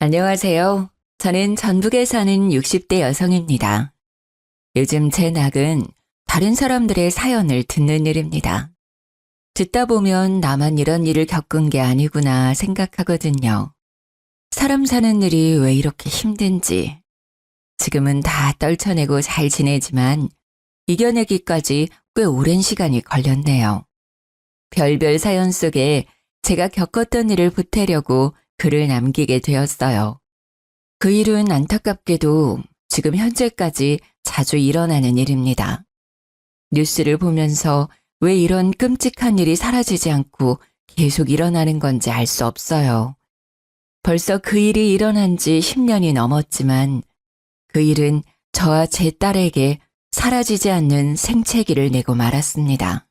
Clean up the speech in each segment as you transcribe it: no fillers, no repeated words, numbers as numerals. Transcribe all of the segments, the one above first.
안녕하세요. 저는 전북에 사는 60대 여성입니다. 요즘 제 낙은 다른 사람들의 사연을 듣는 일입니다. 듣다 보면 나만 이런 일을 겪은 게 아니구나 생각하거든요. 사람 사는 일이 왜 이렇게 힘든지. 지금은 다 떨쳐내고 잘 지내지만 이겨내기까지 꽤 오랜 시간이 걸렸네요. 별별 사연 속에 제가 겪었던 일을 보태려고 글을 남기게 되었어요. 그 일은 안타깝게도 지금 현재까지 자주 일어나는 일입니다. 뉴스를 보면서 왜 이런 끔찍한 일이 사라지지 않고 계속 일어나는 건지 알 수 없어요. 벌써 그 일이 일어난 지 10년이 넘었지만 그 일은 저와 제 딸에게 사라지지 않는 생채기를 내고 말았습니다.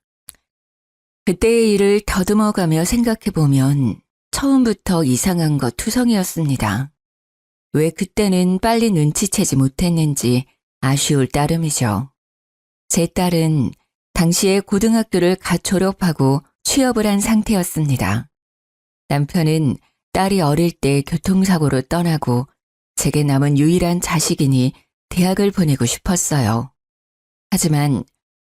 그때의 일을 더듬어가며 생각해보면 처음부터 이상한 것 투성이었습니다. 왜 그때는 빨리 눈치채지 못했는지 아쉬울 따름이죠. 제 딸은 당시에 고등학교를 갓 졸업하고 취업을 한 상태였습니다. 남편은 딸이 어릴 때 교통사고로 떠나고 제게 남은 유일한 자식이니 대학을 보내고 싶었어요. 하지만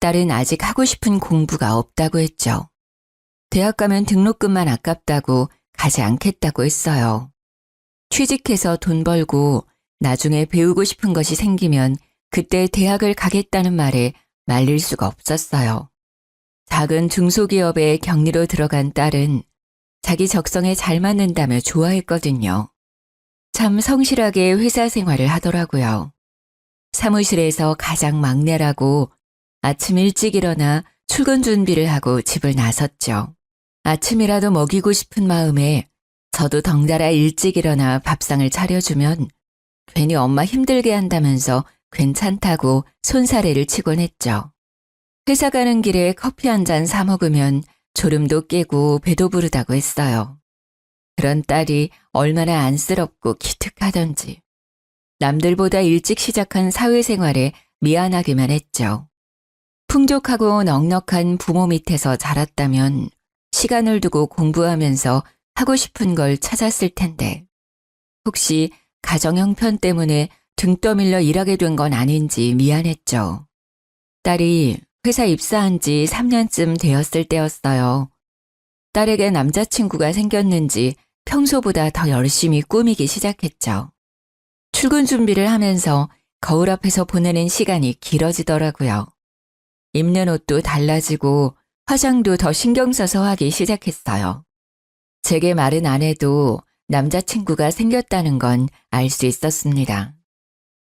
딸은 아직 하고 싶은 공부가 없다고 했죠. 대학 가면 등록금만 아깝다고 가지 않겠다고 했어요. 취직해서 돈 벌고 나중에 배우고 싶은 것이 생기면 그때 대학을 가겠다는 말에 말릴 수가 없었어요. 작은 중소기업에 격리로 들어간 딸은 자기 적성에 잘 맞는다며 좋아했거든요. 참 성실하게 회사 생활을 하더라고요. 사무실에서 가장 막내라고 아침 일찍 일어나 출근 준비를 하고 집을 나섰죠. 아침이라도 먹이고 싶은 마음에 저도 덩달아 일찍 일어나 밥상을 차려주면 괜히 엄마 힘들게 한다면서 괜찮다고 손사래를 치곤 했죠. 회사 가는 길에 커피 한 잔 사 먹으면 졸음도 깨고 배도 부르다고 했어요. 그런 딸이 얼마나 안쓰럽고 기특하던지. 남들보다 일찍 시작한 사회생활에 미안하기만 했죠. 풍족하고 넉넉한 부모 밑에서 자랐다면 시간을 두고 공부하면서 하고 싶은 걸 찾았을 텐데 혹시 가정 형편 때문에 등 떠밀려 일하게 된 건 아닌지 미안했죠. 딸이 회사 입사한 지 3년쯤 되었을 때였어요. 딸에게 남자친구가 생겼는지 평소보다 더 열심히 꾸미기 시작했죠. 출근 준비를 하면서 거울 앞에서 보내는 시간이 길어지더라고요. 입는 옷도 달라지고 화장도 더 신경 써서 하기 시작했어요. 제게 말은 안 해도 남자친구가 생겼다는 건 알 수 있었습니다.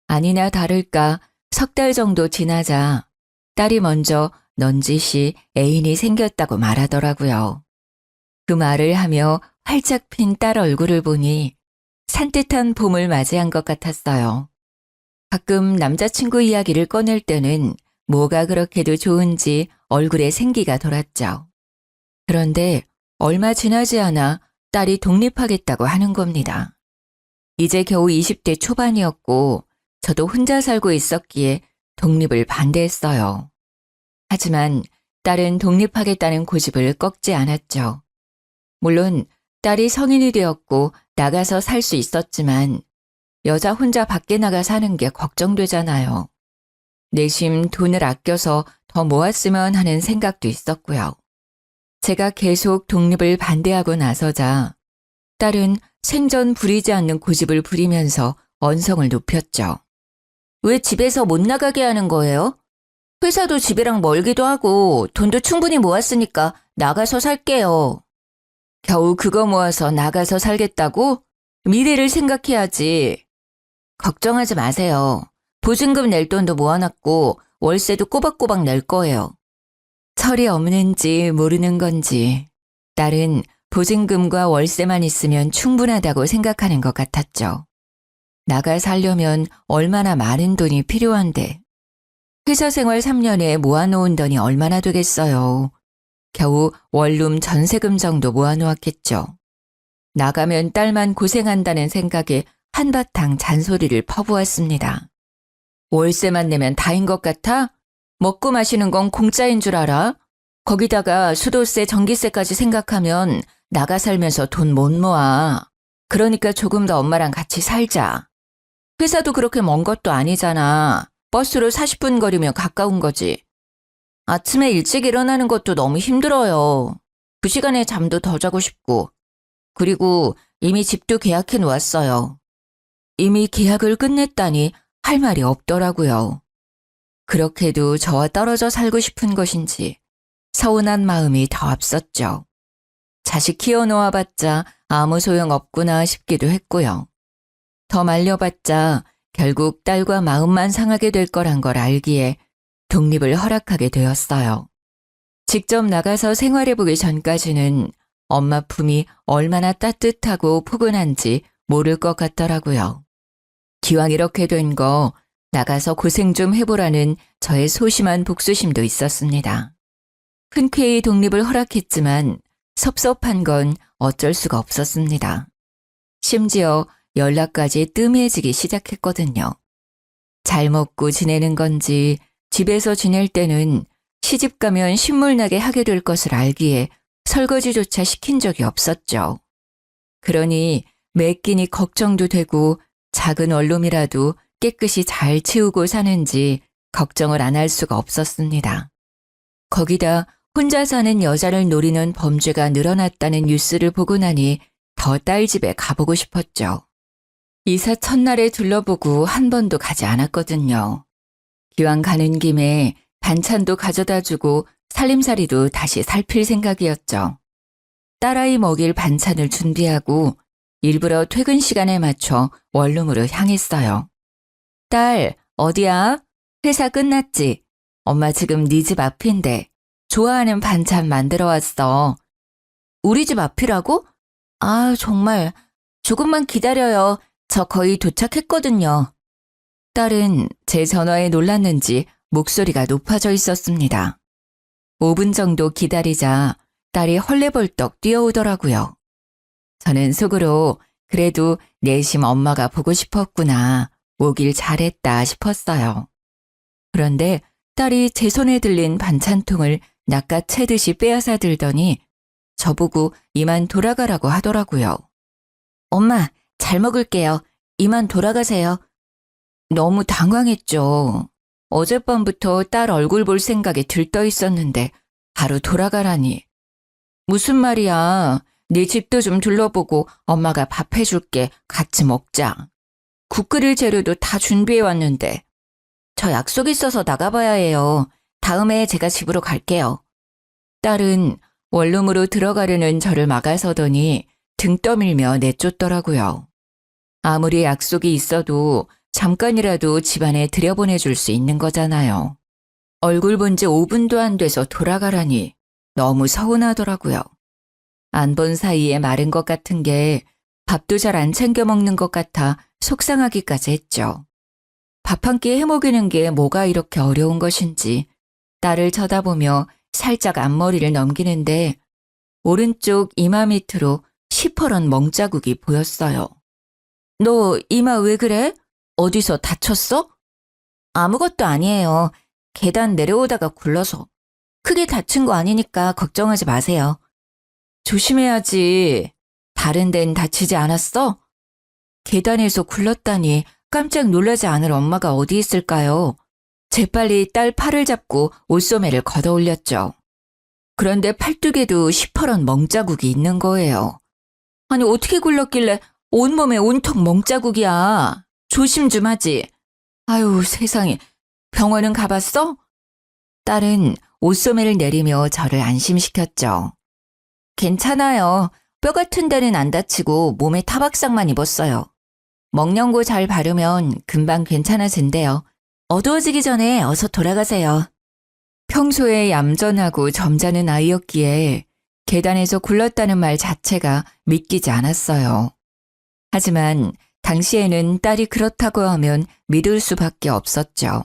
아니나 다를까 석 달 정도 지나자 딸이 먼저 넌지시 애인이 생겼다고 말하더라고요. 그 말을 하며 활짝 핀 딸 얼굴을 보니 산뜻한 봄을 맞이한 것 같았어요. 가끔 남자친구 이야기를 꺼낼 때는 뭐가 그렇게도 좋은지 얼굴에 생기가 돌았죠. 그런데 얼마 지나지 않아 딸이 독립하겠다고 하는 겁니다. 이제 겨우 20대 초반이었고 저도 혼자 살고 있었기에 독립을 반대했어요. 하지만 딸은 독립하겠다는 고집을 꺾지 않았죠. 물론 딸이 성인이 되었고 나가서 살 수 있었지만 여자 혼자 밖에 나가 사는 게 걱정되잖아요. 내심 돈을 아껴서 더 모았으면 하는 생각도 있었고요. 제가 계속 독립을 반대하고 나서자 딸은 생전 부리지 않는 고집을 부리면서 언성을 높였죠. 왜 집에서 못 나가게 하는 거예요? 회사도 집이랑 멀기도 하고 돈도 충분히 모았으니까 나가서 살게요. 겨우 그거 모아서 나가서 살겠다고? 미래를 생각해야지. 걱정하지 마세요. 보증금 낼 돈도 모아놨고 월세도 꼬박꼬박 낼 거예요. 철이 없는지 모르는 건지 딸은 보증금과 월세만 있으면 충분하다고 생각하는 것 같았죠. 나가 살려면 얼마나 많은 돈이 필요한데 회사 생활 3년에 모아놓은 돈이 얼마나 되겠어요. 겨우 원룸 전세금 정도 모아놓았겠죠. 나가면 딸만 고생한다는 생각에 한바탕 잔소리를 퍼부었습니다. 월세만 내면 다인 것 같아? 먹고 마시는 건 공짜인 줄 알아? 거기다가 수도세, 전기세까지 생각하면 나가 살면서 돈 못 모아. 그러니까 조금 더 엄마랑 같이 살자. 회사도 그렇게 먼 것도 아니잖아. 버스로 40분 거리면 가까운 거지. 아침에 일찍 일어나는 것도 너무 힘들어요. 그 시간에 잠도 더 자고 싶고. 그리고 이미 집도 계약해 놓았어요. 이미 계약을 끝냈다니 할 말이 없더라고요. 그렇게도 저와 떨어져 살고 싶은 것인지 서운한 마음이 더 앞섰죠. 자식 키워놓아봤자 아무 소용 없구나 싶기도 했고요. 더 말려봤자 결국 딸과 마음만 상하게 될 거란 걸 알기에 독립을 허락하게 되었어요. 직접 나가서 생활해보기 전까지는 엄마 품이 얼마나 따뜻하고 포근한지 모를 것 같더라고요. 기왕 이렇게 된 거 나가서 고생 좀 해보라는 저의 소심한 복수심도 있었습니다. 흔쾌히 독립을 허락했지만 섭섭한 건 어쩔 수가 없었습니다. 심지어 연락까지 뜸해지기 시작했거든요. 잘 먹고 지내는 건지 집에서 지낼 때는 시집 가면 신물나게 하게 될 것을 알기에 설거지조차 시킨 적이 없었죠. 그러니 매 끼니 걱정도 되고 작은 원룸이라도 깨끗이 잘 치우고 사는지 걱정을 안 할 수가 없었습니다. 거기다 혼자 사는 여자를 노리는 범죄가 늘어났다는 뉴스를 보고 나니 더 딸 집에 가보고 싶었죠. 이사 첫날에 둘러보고 한 번도 가지 않았거든요. 기왕 가는 김에 반찬도 가져다 주고 살림살이도 다시 살필 생각이었죠. 딸아이 먹일 반찬을 준비하고 일부러 퇴근 시간에 맞춰 원룸으로 향했어요. 딸, 어디야? 회사 끝났지? 엄마 지금 네 집 앞인데 좋아하는 반찬 만들어 왔어. 우리 집 앞이라고? 아, 정말. 조금만 기다려요. 저 거의 도착했거든요. 딸은 제 전화에 놀랐는지 목소리가 높아져 있었습니다. 5분 정도 기다리자 딸이 헐레벌떡 뛰어오더라고요. 저는 속으로 그래도 내심 엄마가 보고 싶었구나, 오길 잘했다 싶었어요. 그런데 딸이 제 손에 들린 반찬통을 낚아채듯이 빼앗아 들더니 저보고 이만 돌아가라고 하더라고요. 엄마, 잘 먹을게요. 이만 돌아가세요. 너무 당황했죠. 어젯밤부터 딸 얼굴 볼 생각에 들떠 있었는데 바로 돌아가라니. 무슨 말이야. 네 집도 좀 둘러보고 엄마가 밥 해줄게. 같이 먹자. 국 끓일 재료도 다 준비해 왔는데. 저 약속 있어서 나가봐야 해요. 다음에 제가 집으로 갈게요. 딸은 원룸으로 들어가려는 저를 막아서더니 등 떠밀며 내쫓더라고요. 아무리 약속이 있어도 잠깐이라도 집안에 들여보내줄 수 있는 거잖아요. 얼굴 본 지 5분도 안 돼서 돌아가라니 너무 서운하더라고요. 안 본 사이에 마른 것 같은 게 밥도 잘 안 챙겨 먹는 것 같아 속상하기까지 했죠. 밥 한 끼 해먹이는 게 뭐가 이렇게 어려운 것인지 딸을 쳐다보며 살짝 앞머리를 넘기는데 오른쪽 이마 밑으로 시퍼런 멍자국이 보였어요. 너 이마 왜 그래? 어디서 다쳤어? 아무것도 아니에요. 계단 내려오다가 굴러서. 크게 다친 거 아니니까 걱정하지 마세요. 조심해야지. 다른 데는 다치지 않았어? 계단에서 굴렀다니 깜짝 놀라지 않을 엄마가 어디 있을까요? 재빨리 딸 팔을 잡고 옷소매를 걷어 올렸죠. 그런데 팔뚝에도 시퍼런 멍자국이 있는 거예요. 아니 어떻게 굴렀길래 온몸에 온통 멍자국이야. 조심 좀 하지. 아유 세상에. 병원은 가봤어? 딸은 옷소매를 내리며 저를 안심시켰죠. 괜찮아요. 뼈 같은 데는 안 다치고 몸에 타박상만 입었어요. 먹령고 잘 바르면 금방 괜찮아진대요. 어두워지기 전에 어서 돌아가세요. 평소에 얌전하고 점잖은 아이였기에 계단에서 굴렀다는 말 자체가 믿기지 않았어요. 하지만 당시에는 딸이 그렇다고 하면 믿을 수밖에 없었죠.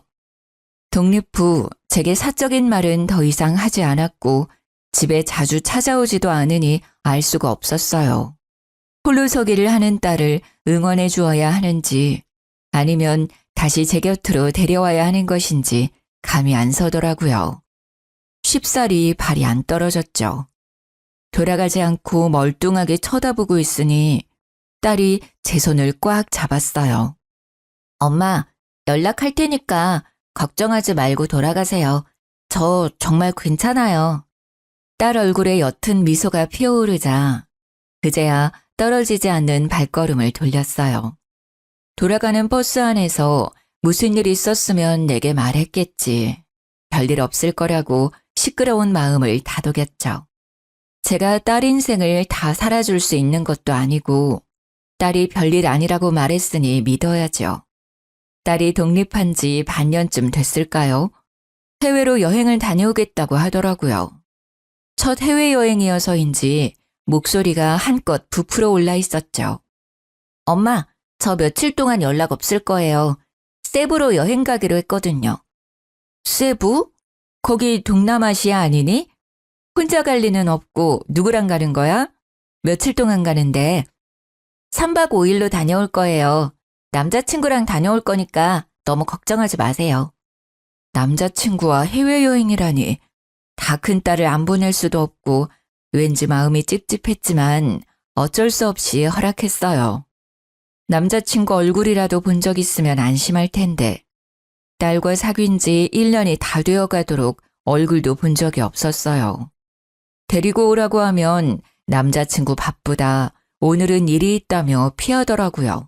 독립 후 제게 사적인 말은 더 이상 하지 않았고 집에 자주 찾아오지도 않으니 알 수가 없었어요. 홀로서기를 하는 딸을 응원해 주어야 하는지 아니면 다시 제 곁으로 데려와야 하는 것인지 감이 안 서더라고요. 쉽사리 발이 안 떨어졌죠. 돌아가지 않고 멀뚱하게 쳐다보고 있으니 딸이 제 손을 꽉 잡았어요. 엄마, 연락할 테니까 걱정하지 말고 돌아가세요. 저 정말 괜찮아요. 딸 얼굴에 옅은 미소가 피어오르자 그제야 떨어지지 않는 발걸음을 돌렸어요. 돌아가는 버스 안에서 무슨 일 있었으면 내게 말했겠지. 별일 없을 거라고 시끄러운 마음을 다독였죠. 제가 딸 인생을 다 살아줄 수 있는 것도 아니고 딸이 별일 아니라고 말했으니 믿어야죠. 딸이 독립한 지 반년쯤 됐을까요? 해외로 여행을 다녀오겠다고 하더라고요. 첫 해외여행이어서인지 목소리가 한껏 부풀어 올라 있었죠. 엄마, 저 며칠 동안 연락 없을 거예요. 세부로 여행 가기로 했거든요. 세부? 거기 동남아시아 아니니? 혼자 갈 리는 없고 누구랑 가는 거야? 며칠 동안 가는데? 3박 5일로 다녀올 거예요. 남자친구랑 다녀올 거니까 너무 걱정하지 마세요. 남자친구와 해외여행이라니. 다 큰 딸을 안 보낼 수도 없고 왠지 마음이 찝찝했지만 어쩔 수 없이 허락했어요. 남자친구 얼굴이라도 본 적 있으면 안심할 텐데 딸과 사귄 지 1년이 다 되어 가도록 얼굴도 본 적이 없었어요. 데리고 오라고 하면 남자친구 바쁘다, 오늘은 일이 있다며 피하더라고요.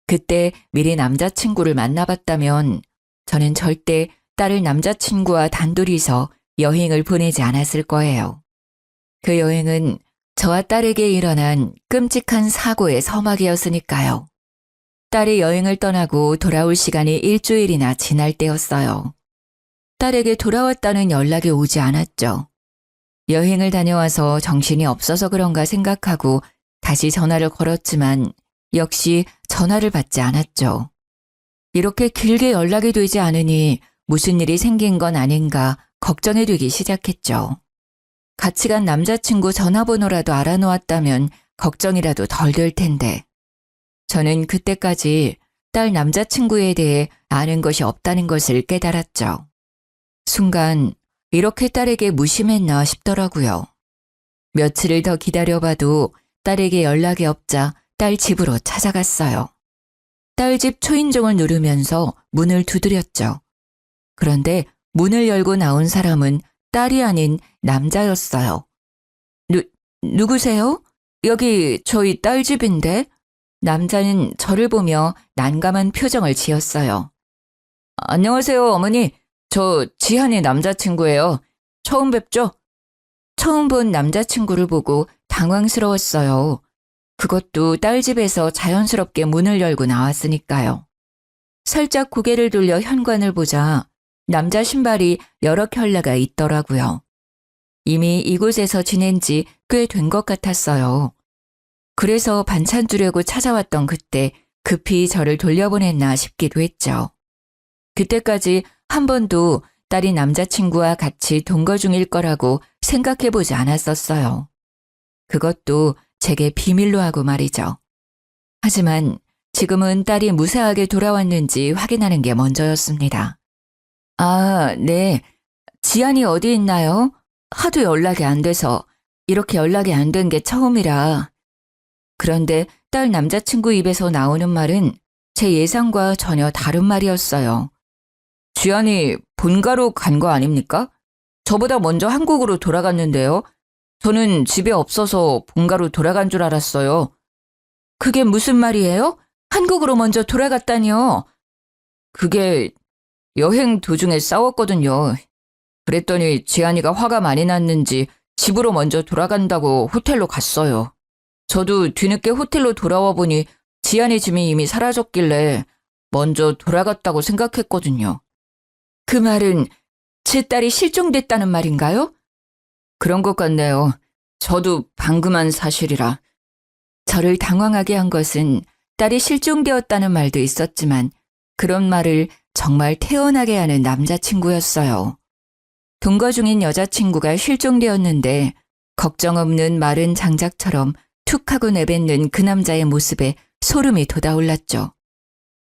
그때 미리 남자친구를 만나봤다면 저는 절대 딸을 남자친구와 단둘이서 여행을 보내지 않았을 거예요. 그 여행은 저와 딸에게 일어난 끔찍한 사고의 서막이었으니까요. 딸이 여행을 떠나고 돌아올 시간이 일주일이나 지날 때였어요. 딸에게 돌아왔다는 연락이 오지 않았죠. 여행을 다녀와서 정신이 없어서 그런가 생각하고 다시 전화를 걸었지만 역시 전화를 받지 않았죠. 이렇게 길게 연락이 되지 않으니 무슨 일이 생긴 건 아닌가 걱정이 되기 시작했죠. 같이 간 남자친구 전화번호라도 알아놓았다면 걱정이라도 덜 될 텐데. 저는 그때까지 딸 남자친구에 대해 아는 것이 없다는 것을 깨달았죠. 순간 이렇게 딸에게 무심했나 싶더라고요. 며칠을 더 기다려봐도 딸에게 연락이 없자 딸 집으로 찾아갔어요. 딸 집 초인종을 누르면서 문을 두드렸죠. 그런데 문을 열고 나온 사람은 딸이 아닌 남자였어요. 누구세요? 여기 저희 딸 집인데? 남자는 저를 보며 난감한 표정을 지었어요. 안녕하세요, 어머니. 저 지한이 남자친구예요. 처음 뵙죠? 처음 본 남자친구를 보고 당황스러웠어요. 그것도 딸 집에서 자연스럽게 문을 열고 나왔으니까요. 살짝 고개를 돌려 현관을 보자 남자 신발이 여러 켤레가 있더라고요. 이미 이곳에서 지낸 지 꽤 된 것 같았어요. 그래서 반찬 주려고 찾아왔던 그때 급히 저를 돌려보냈나 싶기도 했죠. 그때까지 한 번도 딸이 남자친구와 같이 동거 중일 거라고 생각해보지 않았었어요. 그것도 제게 비밀로 하고 말이죠. 하지만 지금은 딸이 무사하게 돌아왔는지 확인하는 게 먼저였습니다. 아, 네. 지안이 어디 있나요? 하도 연락이 안 돼서 이렇게 연락이 안 된 게 처음이라. 그런데 딸 남자친구 입에서 나오는 말은 제 예상과 전혀 다른 말이었어요. 지안이 본가로 간 거 아닙니까? 저보다 먼저 한국으로 돌아갔는데요. 저는 집에 없어서 본가로 돌아간 줄 알았어요. 그게 무슨 말이에요? 한국으로 먼저 돌아갔다니요. 그게 여행 도중에 싸웠거든요. 그랬더니 지안이가 화가 많이 났는지 집으로 먼저 돌아간다고 호텔로 갔어요. 저도 뒤늦게 호텔로 돌아와 보니 지안이 짐이 이미 사라졌길래 먼저 돌아갔다고 생각했거든요. 그 말은 제 딸이 실종됐다는 말인가요? 그런 것 같네요. 저도 방금 한 사실이라. 저를 당황하게 한 것은 딸이 실종되었다는 말도 있었지만 그런 말을 정말 태연하게 하는 남자친구였어요. 동거 중인 여자친구가 실종되었는데 걱정 없는 마른 장작처럼 툭 하고 내뱉는 그 남자의 모습에 소름이 돋아올랐죠.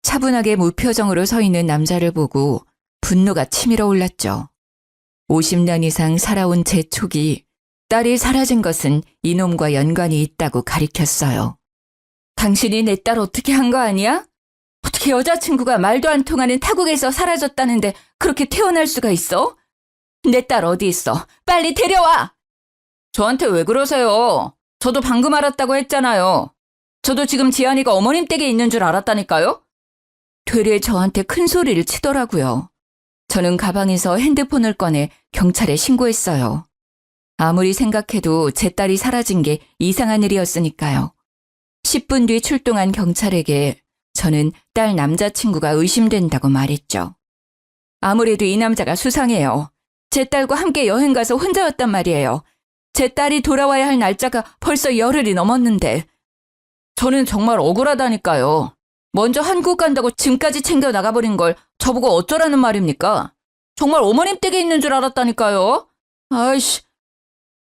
차분하게 무표정으로 서 있는 남자를 보고 분노가 치밀어 올랐죠. 50년 이상 살아온 제 촉이 딸이 사라진 것은 이놈과 연관이 있다고 가리켰어요. 당신이 내 딸 어떻게 한 거 아니야? 어떻게 여자친구가 말도 안 통하는 타국에서 사라졌다는데 그렇게 태어날 수가 있어? 내 딸 어디 있어? 빨리 데려와! 저한테 왜 그러세요? 저도 방금 알았다고 했잖아요. 저도 지금 지안이가 어머님 댁에 있는 줄 알았다니까요? 되레 저한테 큰 소리를 치더라고요. 저는 가방에서 핸드폰을 꺼내 경찰에 신고했어요. 아무리 생각해도 제 딸이 사라진 게 이상한 일이었으니까요. 10분 뒤 출동한 경찰에게 저는 딸 남자친구가 의심된다고 말했죠. 아무래도 이 남자가 수상해요. 제 딸과 함께 여행 가서 혼자였단 말이에요. 제 딸이 돌아와야 할 날짜가 벌써 열흘이 넘었는데. 저는 정말 억울하다니까요. 먼저 한국 간다고 짐까지 챙겨 나가버린 걸 저보고 어쩌라는 말입니까? 정말 어머님 댁에 있는 줄 알았다니까요. 아이씨.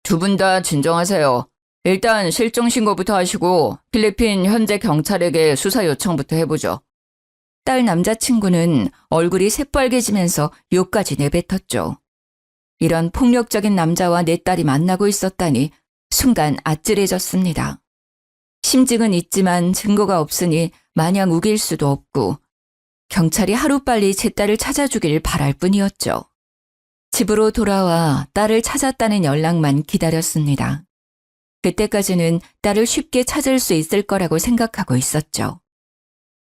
두 분 다 진정하세요. 일단 실종 신고부터 하시고 필리핀 현재 경찰에게 수사 요청부터 해보죠. 딸 남자친구는 얼굴이 새빨개지면서 욕까지 내뱉었죠. 이런 폭력적인 남자와 내 딸이 만나고 있었다니 순간 아찔해졌습니다. 심증은 있지만 증거가 없으니 마냥 우길 수도 없고 경찰이 하루빨리 제 딸을 찾아주길 바랄 뿐이었죠. 집으로 돌아와 딸을 찾았다는 연락만 기다렸습니다. 그때까지는 딸을 쉽게 찾을 수 있을 거라고 생각하고 있었죠.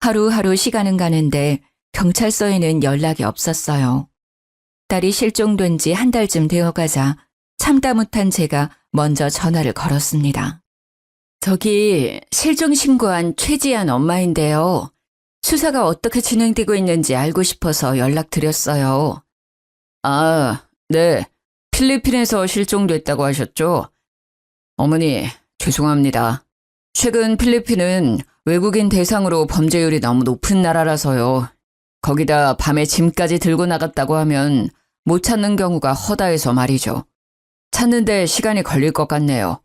하루하루 시간은 가는데 경찰서에는 연락이 없었어요. 딸이 실종된 지 한 달쯤 되어가자 참다 못한 제가 먼저 전화를 걸었습니다. 저기 실종 신고한 최지안 엄마인데요. 수사가 어떻게 진행되고 있는지 알고 싶어서 연락드렸어요. 아, 네. 필리핀에서 실종됐다고 하셨죠? 어머니, 죄송합니다. 최근 필리핀은 외국인 대상으로 범죄율이 너무 높은 나라라서요. 거기다 밤에 짐까지 들고 나갔다고 하면 못 찾는 경우가 허다해서 말이죠. 찾는데 시간이 걸릴 것 같네요.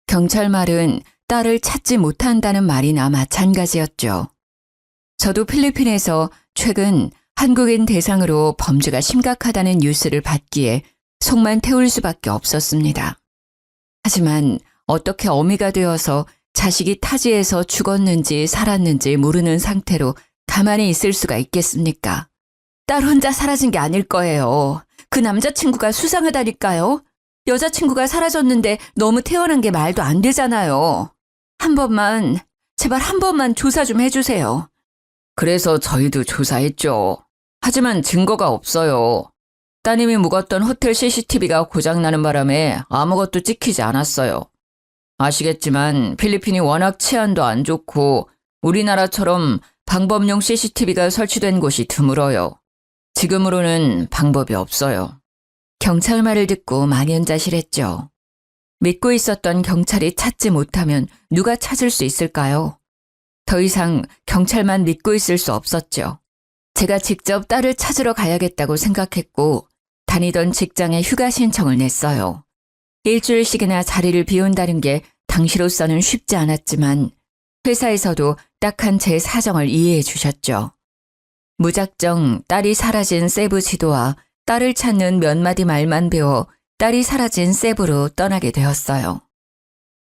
경찰 말은 딸을 찾지 못한다는 말이나 마찬가지였죠. 저도 필리핀에서 최근 한국인 대상으로 범죄가 심각하다는 뉴스를 받기에 속만 태울 수밖에 없었습니다. 하지만 어떻게 어미가 되어서 자식이 타지에서 죽었는지 살았는지 모르는 상태로 가만히 있을 수가 있겠습니까? 딸 혼자 사라진 게 아닐 거예요. 그 남자친구가 수상하다니까요. 여자친구가 사라졌는데 너무 태어난 게 말도 안 되잖아요. 한 번만, 제발 한 번만 조사 좀 해주세요. 그래서 저희도 조사했죠. 하지만 증거가 없어요. 따님이 묵었던 호텔 CCTV가 고장나는 바람에 아무것도 찍히지 않았어요. 아시겠지만 필리핀이 워낙 치안도 안 좋고 우리나라처럼 방범용 CCTV가 설치된 곳이 드물어요. 지금으로는 방법이 없어요. 경찰 말을 듣고 망연자실했죠. 믿고 있었던 경찰이 찾지 못하면 누가 찾을 수 있을까요? 더 이상 경찰만 믿고 있을 수 없었죠. 제가 직접 딸을 찾으러 가야겠다고 생각했고 다니던 직장에 휴가 신청을 냈어요. 일주일씩이나 자리를 비운다는 게 당시로서는 쉽지 않았지만 회사에서도 딱한 제 사정을 이해해 주셨죠. 무작정 딸이 사라진 세부 지도와 딸을 찾는 몇 마디 말만 배워 딸이 사라진 세부로 떠나게 되었어요.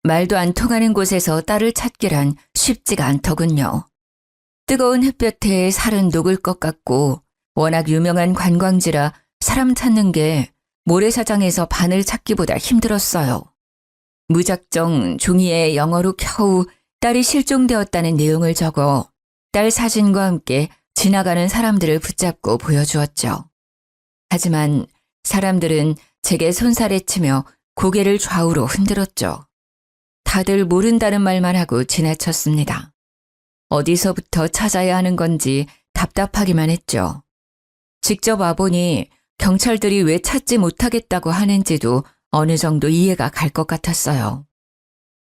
말도 안 통하는 곳에서 딸을 찾기란 쉽지가 않더군요. 뜨거운 햇볕에 살은 녹을 것 같고 워낙 유명한 관광지라 사람 찾는 게 모래사장에서 바늘 찾기보다 힘들었어요. 무작정 종이에 영어로 겨우 딸이 실종되었다는 내용을 적어 딸 사진과 함께 지나가는 사람들을 붙잡고 보여주었죠. 하지만 사람들은 제게 손살에 치며 고개를 좌우로 흔들었죠. 다들 모른다는 말만 하고 지나쳤습니다. 어디서부터 찾아야 하는 건지 답답하기만 했죠. 직접 와보니 경찰들이 왜 찾지 못하겠다고 하는지도 어느 정도 이해가 갈 것 같았어요.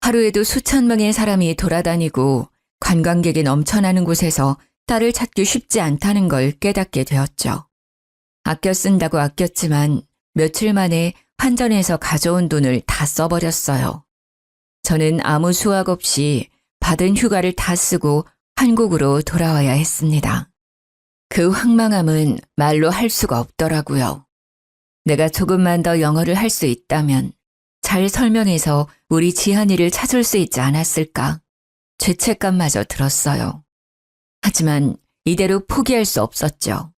하루에도 수천 명의 사람이 돌아다니고 관광객이 넘쳐나는 곳에서 딸을 찾기 쉽지 않다는 걸 깨닫게 되었죠. 아껴 쓴다고 아꼈지만 며칠 만에 환전해서 가져온 돈을 다 써버렸어요. 저는 아무 수확 없이 받은 휴가를 다 쓰고 한국으로 돌아와야 했습니다. 그 황망함은 말로 할 수가 없더라고요. 내가 조금만 더 영어를 할 수 있다면 잘 설명해서 우리 지한이를 찾을 수 있지 않았을까? 죄책감마저 들었어요. 하지만 이대로 포기할 수 없었죠.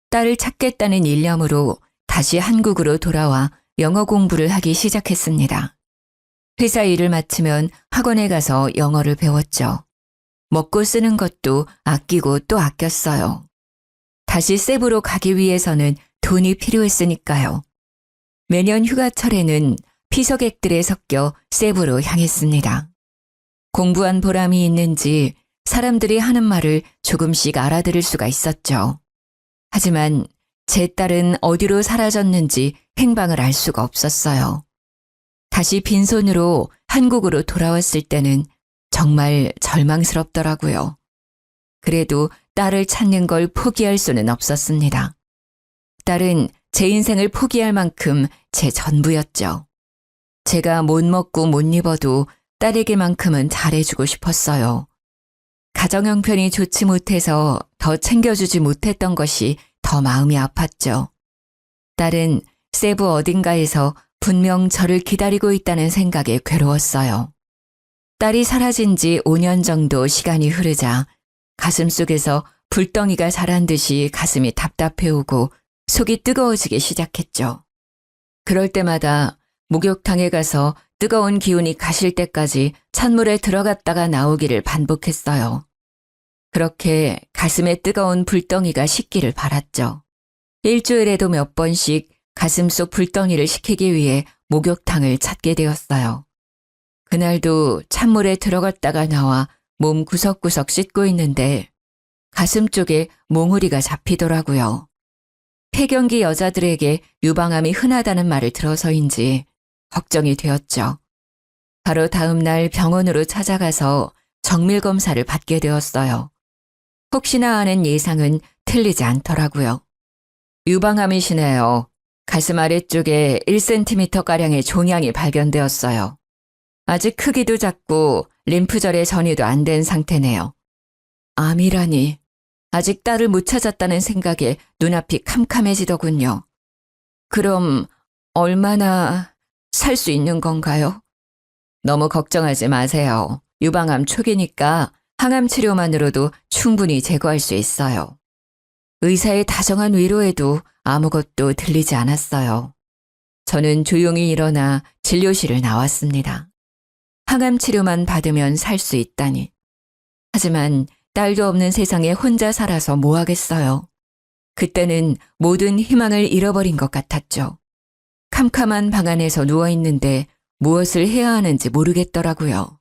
딸을 찾겠다는 일념으로 다시 한국으로 돌아와 영어 공부를 하기 시작했습니다. 회사 일을 마치면 학원에 가서 영어를 배웠죠. 먹고 쓰는 것도 아끼고 또 아꼈어요. 다시 세부로 가기 위해서는 돈이 필요했으니까요. 매년 휴가철에는 피서객들에 섞여 세부로 향했습니다. 공부한 보람이 있는지 사람들이 하는 말을 조금씩 알아들을 수가 있었죠. 하지만 제 딸은 어디로 사라졌는지 행방을 알 수가 없었어요. 다시 빈손으로 한국으로 돌아왔을 때는 정말 절망스럽더라고요. 그래도 딸을 찾는 걸 포기할 수는 없었습니다. 딸은 제 인생을 포기할 만큼 제 전부였죠. 제가 못 먹고 못 입어도 딸에게만큼은 잘해주고 싶었어요. 가정 형편이 좋지 못해서 더 챙겨주지 못했던 것이 더 마음이 아팠죠. 딸은 세부 어딘가에서 분명 저를 기다리고 있다는 생각에 괴로웠어요. 딸이 사라진 지 5년 정도 시간이 흐르자 가슴속에서 불덩이가 자란 듯이 가슴이 답답해오고 속이 뜨거워지기 시작했죠. 그럴 때마다 목욕탕에 가서 뜨거운 기운이 가실 때까지 찬물에 들어갔다가 나오기를 반복했어요. 그렇게 가슴에 뜨거운 불덩이가 식기를 바랐죠. 일주일에도 몇 번씩 가슴속 불덩이를 식히기 위해 목욕탕을 찾게 되었어요. 그날도 찬물에 들어갔다가 나와 몸 구석구석 씻고 있는데 가슴 쪽에 몽우리가 잡히더라고요. 폐경기 여자들에게 유방암이 흔하다는 말을 들어서인지 걱정이 되었죠. 바로 다음 날 병원으로 찾아가서 정밀 검사를 받게 되었어요. 혹시나 하는 예상은 틀리지 않더라고요. 유방암이시네요. 가슴 아래쪽에 1cm가량의 종양이 발견되었어요. 아직 크기도 작고 림프절의 전이도 안 된 상태네요. 암이라니. 아직 딸을 못 찾았다는 생각에 눈앞이 캄캄해지더군요. 그럼 얼마나 살 수 있는 건가요? 너무 걱정하지 마세요. 유방암 초기니까 항암 치료만으로도 충분히 제거할 수 있어요. 의사의 다정한 위로에도 아무것도 들리지 않았어요. 저는 조용히 일어나 진료실을 나왔습니다. 항암 치료만 받으면 살 수 있다니. 하지만 딸도 없는 세상에 혼자 살아서 뭐 하겠어요. 그때는 모든 희망을 잃어버린 것 같았죠. 캄캄한 방 안에서 누워있는데 무엇을 해야 하는지 모르겠더라고요.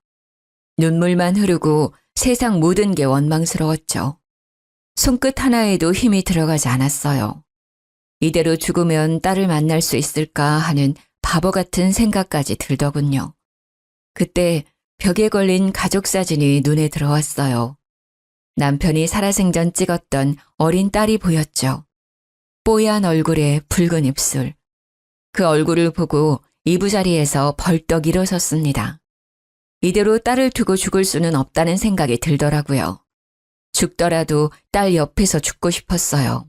눈물만 흐르고 세상 모든 게 원망스러웠죠. 손끝 하나에도 힘이 들어가지 않았어요. 이대로 죽으면 딸을 만날 수 있을까 하는 바보 같은 생각까지 들더군요. 그때 벽에 걸린 가족 사진이 눈에 들어왔어요. 남편이 살아생전 찍었던 어린 딸이 보였죠. 뽀얀 얼굴에 붉은 입술. 그 얼굴을 보고 이부자리에서 벌떡 일어섰습니다. 이대로 딸을 두고 죽을 수는 없다는 생각이 들더라고요. 죽더라도 딸 옆에서 죽고 싶었어요.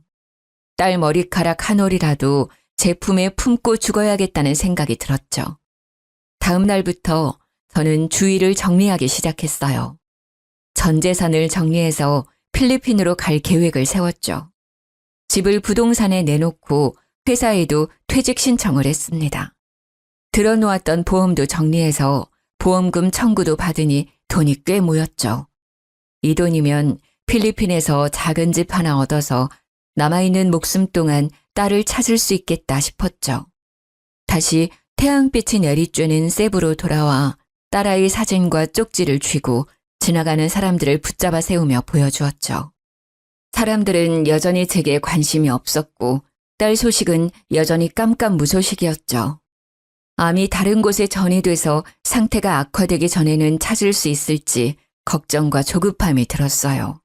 딸 머리카락 한 올이라도 제 품에 품고 죽어야겠다는 생각이 들었죠. 다음 날부터 저는 주위를 정리하기 시작했어요. 전 재산을 정리해서 필리핀으로 갈 계획을 세웠죠. 집을 부동산에 내놓고 회사에도 퇴직 신청을 했습니다. 들어놓았던 보험도 정리해서 보험금 청구도 받으니 돈이 꽤 모였죠. 이 돈이면 필리핀에서 작은 집 하나 얻어서 남아있는 목숨 동안 딸을 찾을 수 있겠다 싶었죠. 다시 태양빛이 내리쬐는 세부로 돌아와 딸아이 사진과 쪽지를 쥐고 지나가는 사람들을 붙잡아 세우며 보여주었죠. 사람들은 여전히 제게 관심이 없었고 딸 소식은 여전히 깜깜무소식이었죠. 암이 다른 곳에 전이돼서 상태가 악화되기 전에는 찾을 수 있을지 걱정과 조급함이 들었어요.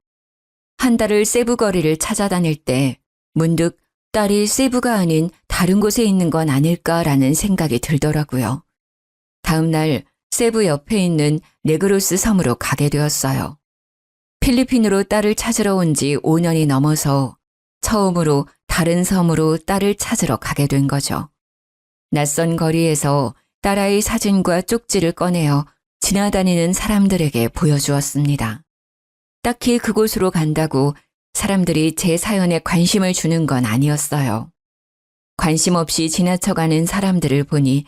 한 달을 세부 거리를 찾아다닐 때 문득 딸이 세부가 아닌 다른 곳에 있는 건 아닐까라는 생각이 들더라고요. 다음 날 세부 옆에 있는 네그로스 섬으로 가게 되었어요. 필리핀으로 딸을 찾으러 온 지 5년이 넘어서 처음으로 다른 섬으로 딸을 찾으러 가게 된 거죠. 낯선 거리에서 딸아이 사진과 쪽지를 꺼내어 지나다니는 사람들에게 보여주었습니다. 딱히 그곳으로 간다고 사람들이 제 사연에 관심을 주는 건 아니었어요. 관심 없이 지나쳐가는 사람들을 보니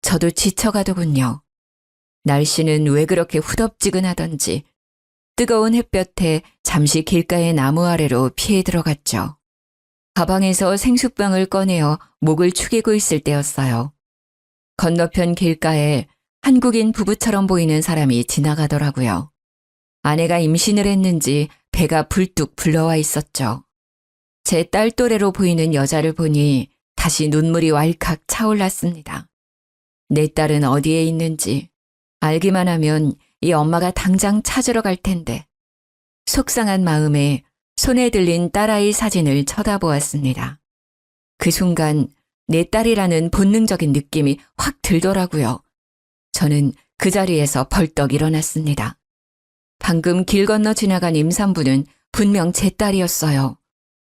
저도 지쳐가더군요. 날씨는 왜 그렇게 후덥지근하던지 뜨거운 햇볕에 잠시 길가의 나무 아래로 피해 들어갔죠. 가방에서 생수병을 꺼내어 목을 축이고 있을 때였어요. 건너편 길가에 한국인 부부처럼 보이는 사람이 지나가더라고요. 아내가 임신을 했는지 배가 불뚝 불러와 있었죠. 제 딸 또래로 보이는 여자를 보니 다시 눈물이 왈칵 차올랐습니다. 내 딸은 어디에 있는지 알기만 하면 이 엄마가 당장 찾으러 갈 텐데. 속상한 마음에 손에 들린 딸아이 사진을 쳐다보았습니다. 그 순간 내 딸이라는 본능적인 느낌이 확 들더라고요. 저는 그 자리에서 벌떡 일어났습니다. 방금 길 건너 지나간 임산부는 분명 제 딸이었어요.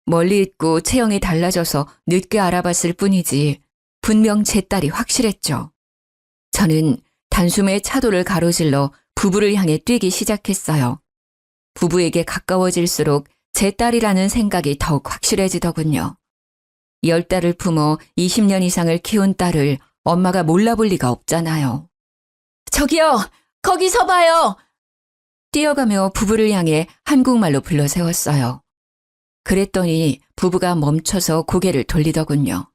멀리 있고 체형이 달라져서 늦게 알아봤을 뿐이지 분명 제 딸이 확실했죠. 저는 단숨에 차도를 가로질러 부부를 향해 뛰기 시작했어요. 부부에게 가까워질수록 제 딸이라는 생각이 더욱 확실해지더군요. 10달을 품어 20년 이상을 키운 딸을 엄마가 몰라볼 리가 없잖아요. 저기요! 거기서 봐요! 뛰어가며 부부를 향해 한국말로 불러 세웠어요. 그랬더니 부부가 멈춰서 고개를 돌리더군요.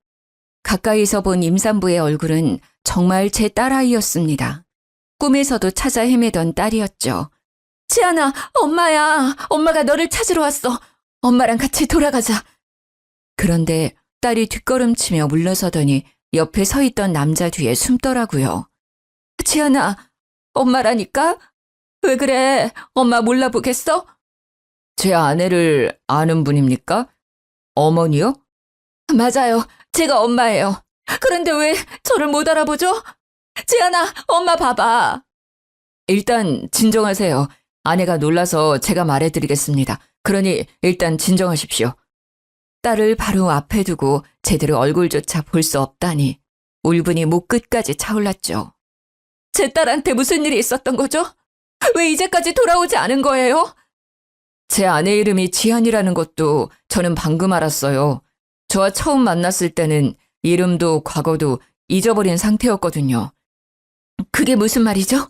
가까이서 본 임산부의 얼굴은 정말 제 딸아이였습니다. 꿈에서도 찾아 헤매던 딸이었죠. 지안아, 엄마야. 엄마가 너를 찾으러 왔어. 엄마랑 같이 돌아가자. 그런데 딸이 뒷걸음치며 물러서더니 옆에 서 있던 남자 뒤에 숨더라고요. 지안아, 엄마라니까? 왜 그래? 엄마 몰라보겠어? 제 아내를 아는 분입니까? 어머니요? 맞아요. 제가 엄마예요. 그런데 왜 저를 못 알아보죠? 지안아, 엄마 봐봐. 일단 진정하세요. 아내가 놀라서 제가 말해드리겠습니다. 그러니 일단 진정하십시오. 딸을 바로 앞에 두고 제대로 얼굴조차 볼 수 없다니 울분이 목 끝까지 차올랐죠. 제 딸한테 무슨 일이 있었던 거죠? 왜 이제까지 돌아오지 않은 거예요? 제 아내 이름이 지안이라는 것도 저는 방금 알았어요. 저와 처음 만났을 때는 이름도 과거도 잊어버린 상태였거든요. 그게 무슨 말이죠?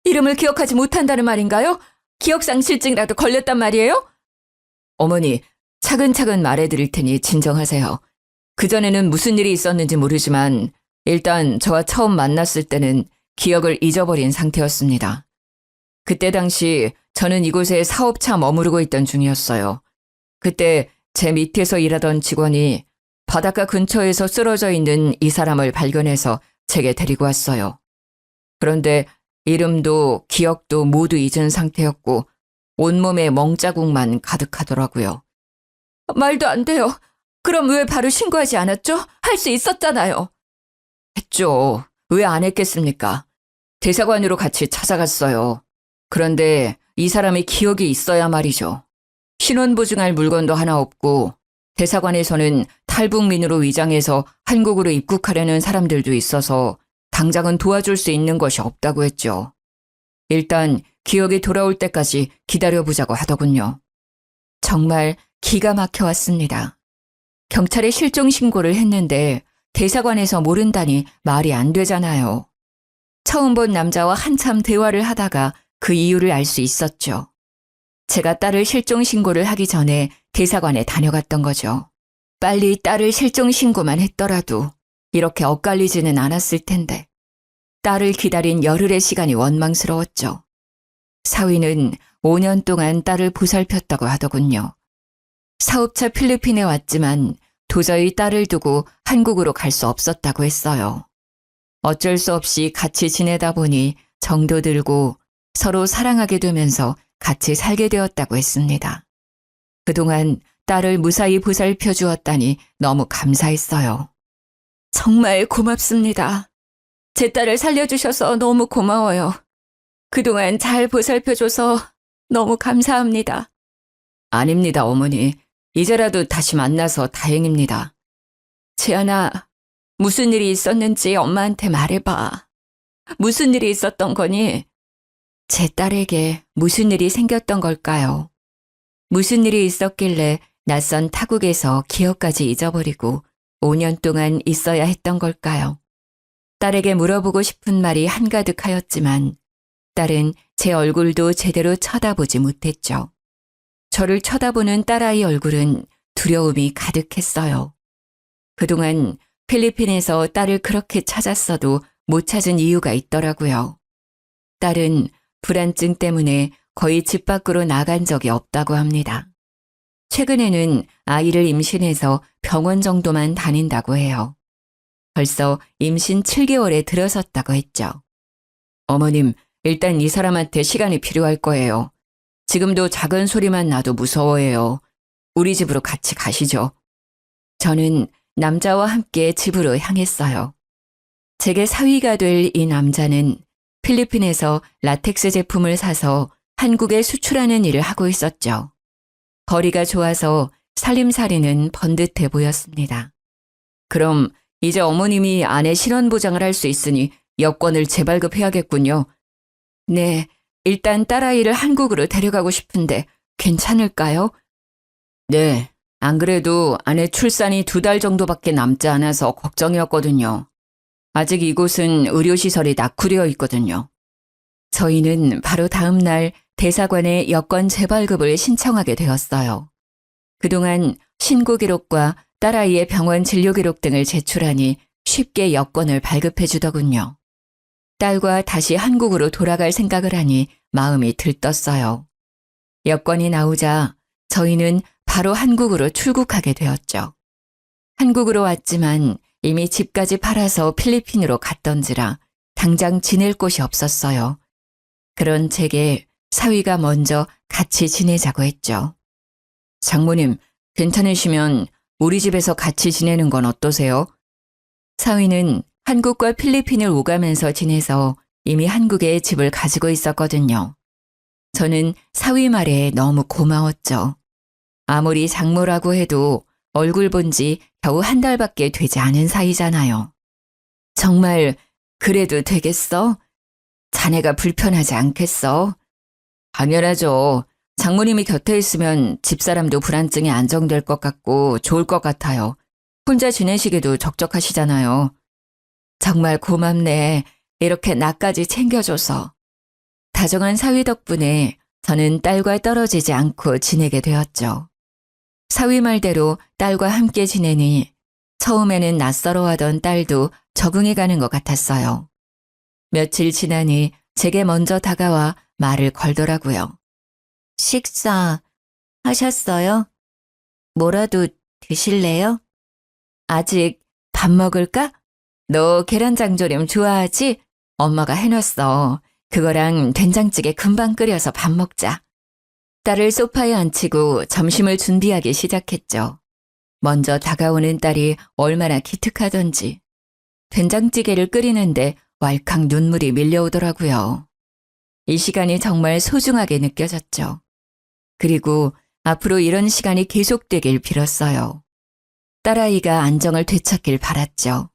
이름을 기억하지 못한다는 말인가요? 기억상실증이라도 걸렸단 말이에요? 어머니, 차근차근 말해드릴 테니 진정하세요. 그전에는 무슨 일이 있었는지 모르지만 일단 저와 처음 만났을 때는 기억을 잊어버린 상태였습니다. 그때 당시 저는 이곳에 사업차 머무르고 있던 중이었어요. 그때 제 밑에서 일하던 직원이 바닷가 근처에서 쓰러져 있는 이 사람을 발견해서 제게 데리고 왔어요. 그런데 이름도 기억도 모두 잊은 상태였고 온몸에 멍자국만 가득하더라고요. 말도 안 돼요. 그럼 왜 바로 신고하지 않았죠? 할 수 있었잖아요. 했죠. 왜 안 했겠습니까? 대사관으로 같이 찾아갔어요. 그런데 이 사람의 기억이 있어야 말이죠. 신원 보증할 물건도 하나 없고 대사관에서는 탈북민으로 위장해서 한국으로 입국하려는 사람들도 있어서 당장은 도와줄 수 있는 것이 없다고 했죠. 일단 기억이 돌아올 때까지 기다려보자고 하더군요. 정말 기가 막혀왔습니다. 경찰에 실종 신고를 했는데 대사관에서 모른다니 말이 안 되잖아요. 처음 본 남자와 한참 대화를 하다가 그 이유를 알 수 있었죠. 제가 딸을 실종 신고를 하기 전에 대사관에 다녀갔던 거죠. 빨리 딸을 실종 신고만 했더라도 이렇게 엇갈리지는 않았을 텐데 딸을 기다린 열흘의 시간이 원망스러웠죠. 사위는 5년 동안 딸을 보살폈다고 하더군요. 사업차 필리핀에 왔지만 도저히 딸을 두고 한국으로 갈 수 없었다고 했어요. 어쩔 수 없이 같이 지내다 보니 정도 들고 서로 사랑하게 되면서 같이 살게 되었다고 했습니다. 그동안 딸을 무사히 보살펴 주었다니 너무 감사했어요. 정말 고맙습니다. 제 딸을 살려주셔서 너무 고마워요. 그동안 잘 보살펴줘서 너무 감사합니다. 아닙니다, 어머니. 이제라도 다시 만나서 다행입니다. 지안아, 무슨 일이 있었는지 엄마한테 말해봐. 무슨 일이 있었던 거니? 제 딸에게 무슨 일이 생겼던 걸까요? 무슨 일이 있었길래 낯선 타국에서 기억까지 잊어버리고 5년 동안 있어야 했던 걸까요? 딸에게 물어보고 싶은 말이 한가득하였지만 딸은 제 얼굴도 제대로 쳐다보지 못했죠. 저를 쳐다보는 딸아이 얼굴은 두려움이 가득했어요. 그동안 필리핀에서 딸을 그렇게 찾았어도 못 찾은 이유가 있더라고요. 딸은 불안증 때문에 거의 집 밖으로 나간 적이 없다고 합니다. 최근에는 아이를 임신해서 병원 정도만 다닌다고 해요. 벌써 임신 7개월에 들어섰다고 했죠. 어머님, 일단 이 사람한테 시간이 필요할 거예요. 지금도 작은 소리만 나도 무서워해요. 우리 집으로 같이 가시죠. 저는 남자와 함께 집으로 향했어요. 제게 사위가 될 이 남자는 필리핀에서 라텍스 제품을 사서 한국에 수출하는 일을 하고 있었죠. 거리가 좋아서 살림살이는 번듯해 보였습니다. 그럼 이제 어머님이 아내 신원보장을 할 수 있으니 여권을 재발급해야겠군요. 네, 일단 딸아이를 한국으로 데려가고 싶은데 괜찮을까요? 네, 안 그래도 아내 출산이 2달 정도밖에 남지 않아서 걱정이었거든요. 아직 이곳은 의료시설이 낙후되어 있거든요. 저희는 바로 다음 날 대사관에 여권 재발급을 신청하게 되었어요. 그동안 신고 기록과 딸아이의 병원 진료 기록 등을 제출하니 쉽게 여권을 발급해 주더군요. 딸과 다시 한국으로 돌아갈 생각을 하니 마음이 들떴어요. 여권이 나오자 저희는 바로 한국으로 출국하게 되었죠. 한국으로 왔지만 이미 집까지 팔아서 필리핀으로 갔던지라 당장 지낼 곳이 없었어요. 그런 제게 사위가 먼저 같이 지내자고 했죠. 장모님, 괜찮으시면 우리 집에서 같이 지내는 건 어떠세요? 사위는 한국과 필리핀을 오가면서 지내서 이미 한국에 집을 가지고 있었거든요. 저는 사위 말에 너무 고마웠죠. 아무리 장모라고 해도 얼굴 본 지 겨우 1달밖에 되지 않은 사이잖아요. 정말 그래도 되겠어? 자네가 불편하지 않겠어? 당연하죠. 장모님이 곁에 있으면 집사람도 불안증이 안정될 것 같고 좋을 것 같아요. 혼자 지내시기도 적적하시잖아요. 정말 고맙네. 이렇게 나까지 챙겨줘서. 다정한 사위 덕분에 저는 딸과 떨어지지 않고 지내게 되었죠. 사위 말대로 딸과 함께 지내니 처음에는 낯설어하던 딸도 적응해가는 것 같았어요. 며칠 지나니 제게 먼저 다가와 말을 걸더라고요. 식사 하셨어요? 뭐라도 드실래요? 아직 밥 먹을까? 너 계란장조림 좋아하지? 엄마가 해놨어. 그거랑 된장찌개 금방 끓여서 밥 먹자. 딸을 소파에 앉히고 점심을 준비하기 시작했죠. 먼저 다가오는 딸이 얼마나 기특하던지. 된장찌개를 끓이는데 왈칵 눈물이 밀려오더라고요. 이 시간이 정말 소중하게 느껴졌죠. 그리고 앞으로 이런 시간이 계속되길 빌었어요. 딸아이가 안정을 되찾길 바랐죠.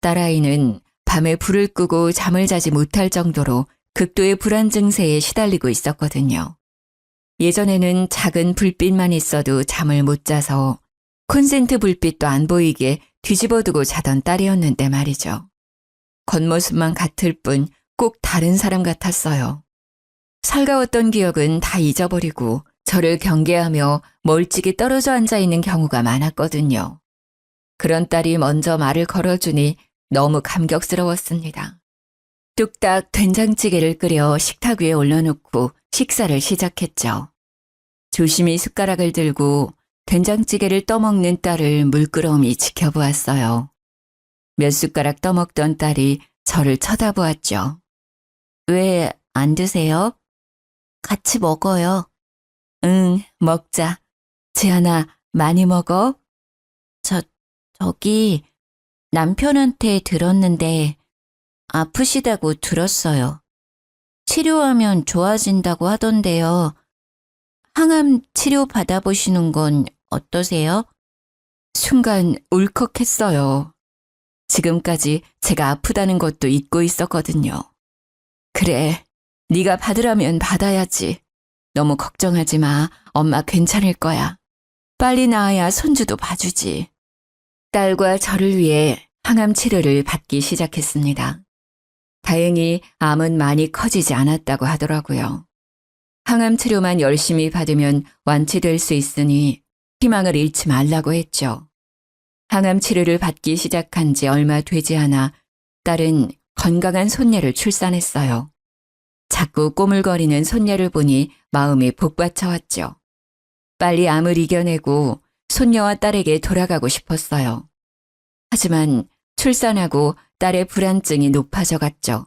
딸아이는 밤에 불을 끄고 잠을 자지 못할 정도로 극도의 불안 증세에 시달리고 있었거든요. 예전에는 작은 불빛만 있어도 잠을 못 자서 콘센트 불빛도 안 보이게 뒤집어두고 자던 딸이었는데 말이죠. 겉모습만 같을 뿐 꼭 다른 사람 같았어요. 살가웠던 기억은 다 잊어버리고 저를 경계하며 멀찍이 떨어져 앉아있는 경우가 많았거든요. 그런 딸이 먼저 말을 걸어주니 너무 감격스러웠습니다. 뚝딱 된장찌개를 끓여 식탁 위에 올려놓고 식사를 시작했죠. 조심히 숟가락을 들고 된장찌개를 떠먹는 딸을 물끄러미 지켜보았어요. 몇 숟가락 떠먹던 딸이 저를 쳐다보았죠. 왜 안 드세요? 같이 먹어요. 응, 먹자. 지안아, 많이 먹어? 저기 남편한테 들었는데 아프시다고 들었어요. 치료하면 좋아진다고 하던데요. 항암 치료 받아보시는 건 어떠세요? 순간 울컥했어요. 지금까지 제가 아프다는 것도 잊고 있었거든요. 그래, 네가 받으라면 받아야지. 너무 걱정하지 마. 엄마 괜찮을 거야. 빨리 나아야 손주도 봐주지. 딸과 저를 위해 항암 치료를 받기 시작했습니다. 다행히 암은 많이 커지지 않았다고 하더라고요. 항암 치료만 열심히 받으면 완치될 수 있으니 희망을 잃지 말라고 했죠. 항암 치료를 받기 시작한 지 얼마 되지 않아 딸은 건강한 손녀를 출산했어요. 자꾸 꼬물거리는 손녀를 보니 마음이 복받쳐왔죠. 빨리 암을 이겨내고 손녀와 딸에게 돌아가고 싶었어요. 하지만 출산하고 딸의 불안증이 높아져 갔죠.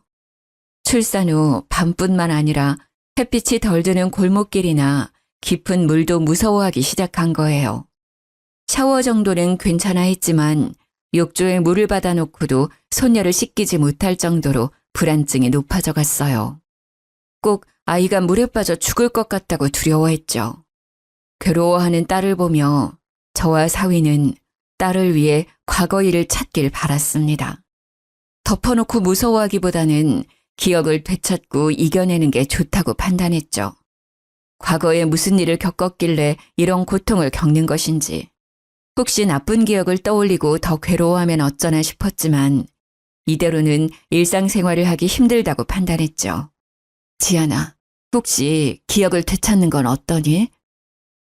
출산 후 밤뿐만 아니라 햇빛이 덜 드는 골목길이나 깊은 물도 무서워하기 시작한 거예요. 샤워 정도는 괜찮아 했지만 욕조에 물을 받아놓고도 손녀를 씻기지 못할 정도로 불안증이 높아져 갔어요. 꼭 아이가 물에 빠져 죽을 것 같다고 두려워했죠. 괴로워하는 딸을 보며 저와 사위는 딸을 위해 과거 일을 찾길 바랐습니다. 덮어놓고 무서워하기보다는 기억을 되찾고 이겨내는 게 좋다고 판단했죠. 과거에 무슨 일을 겪었길래 이런 고통을 겪는 것인지, 혹시 나쁜 기억을 떠올리고 더 괴로워하면 어쩌나 싶었지만 이대로는 일상생활을 하기 힘들다고 판단했죠. 지안아, 혹시 기억을 되찾는 건 어떠니?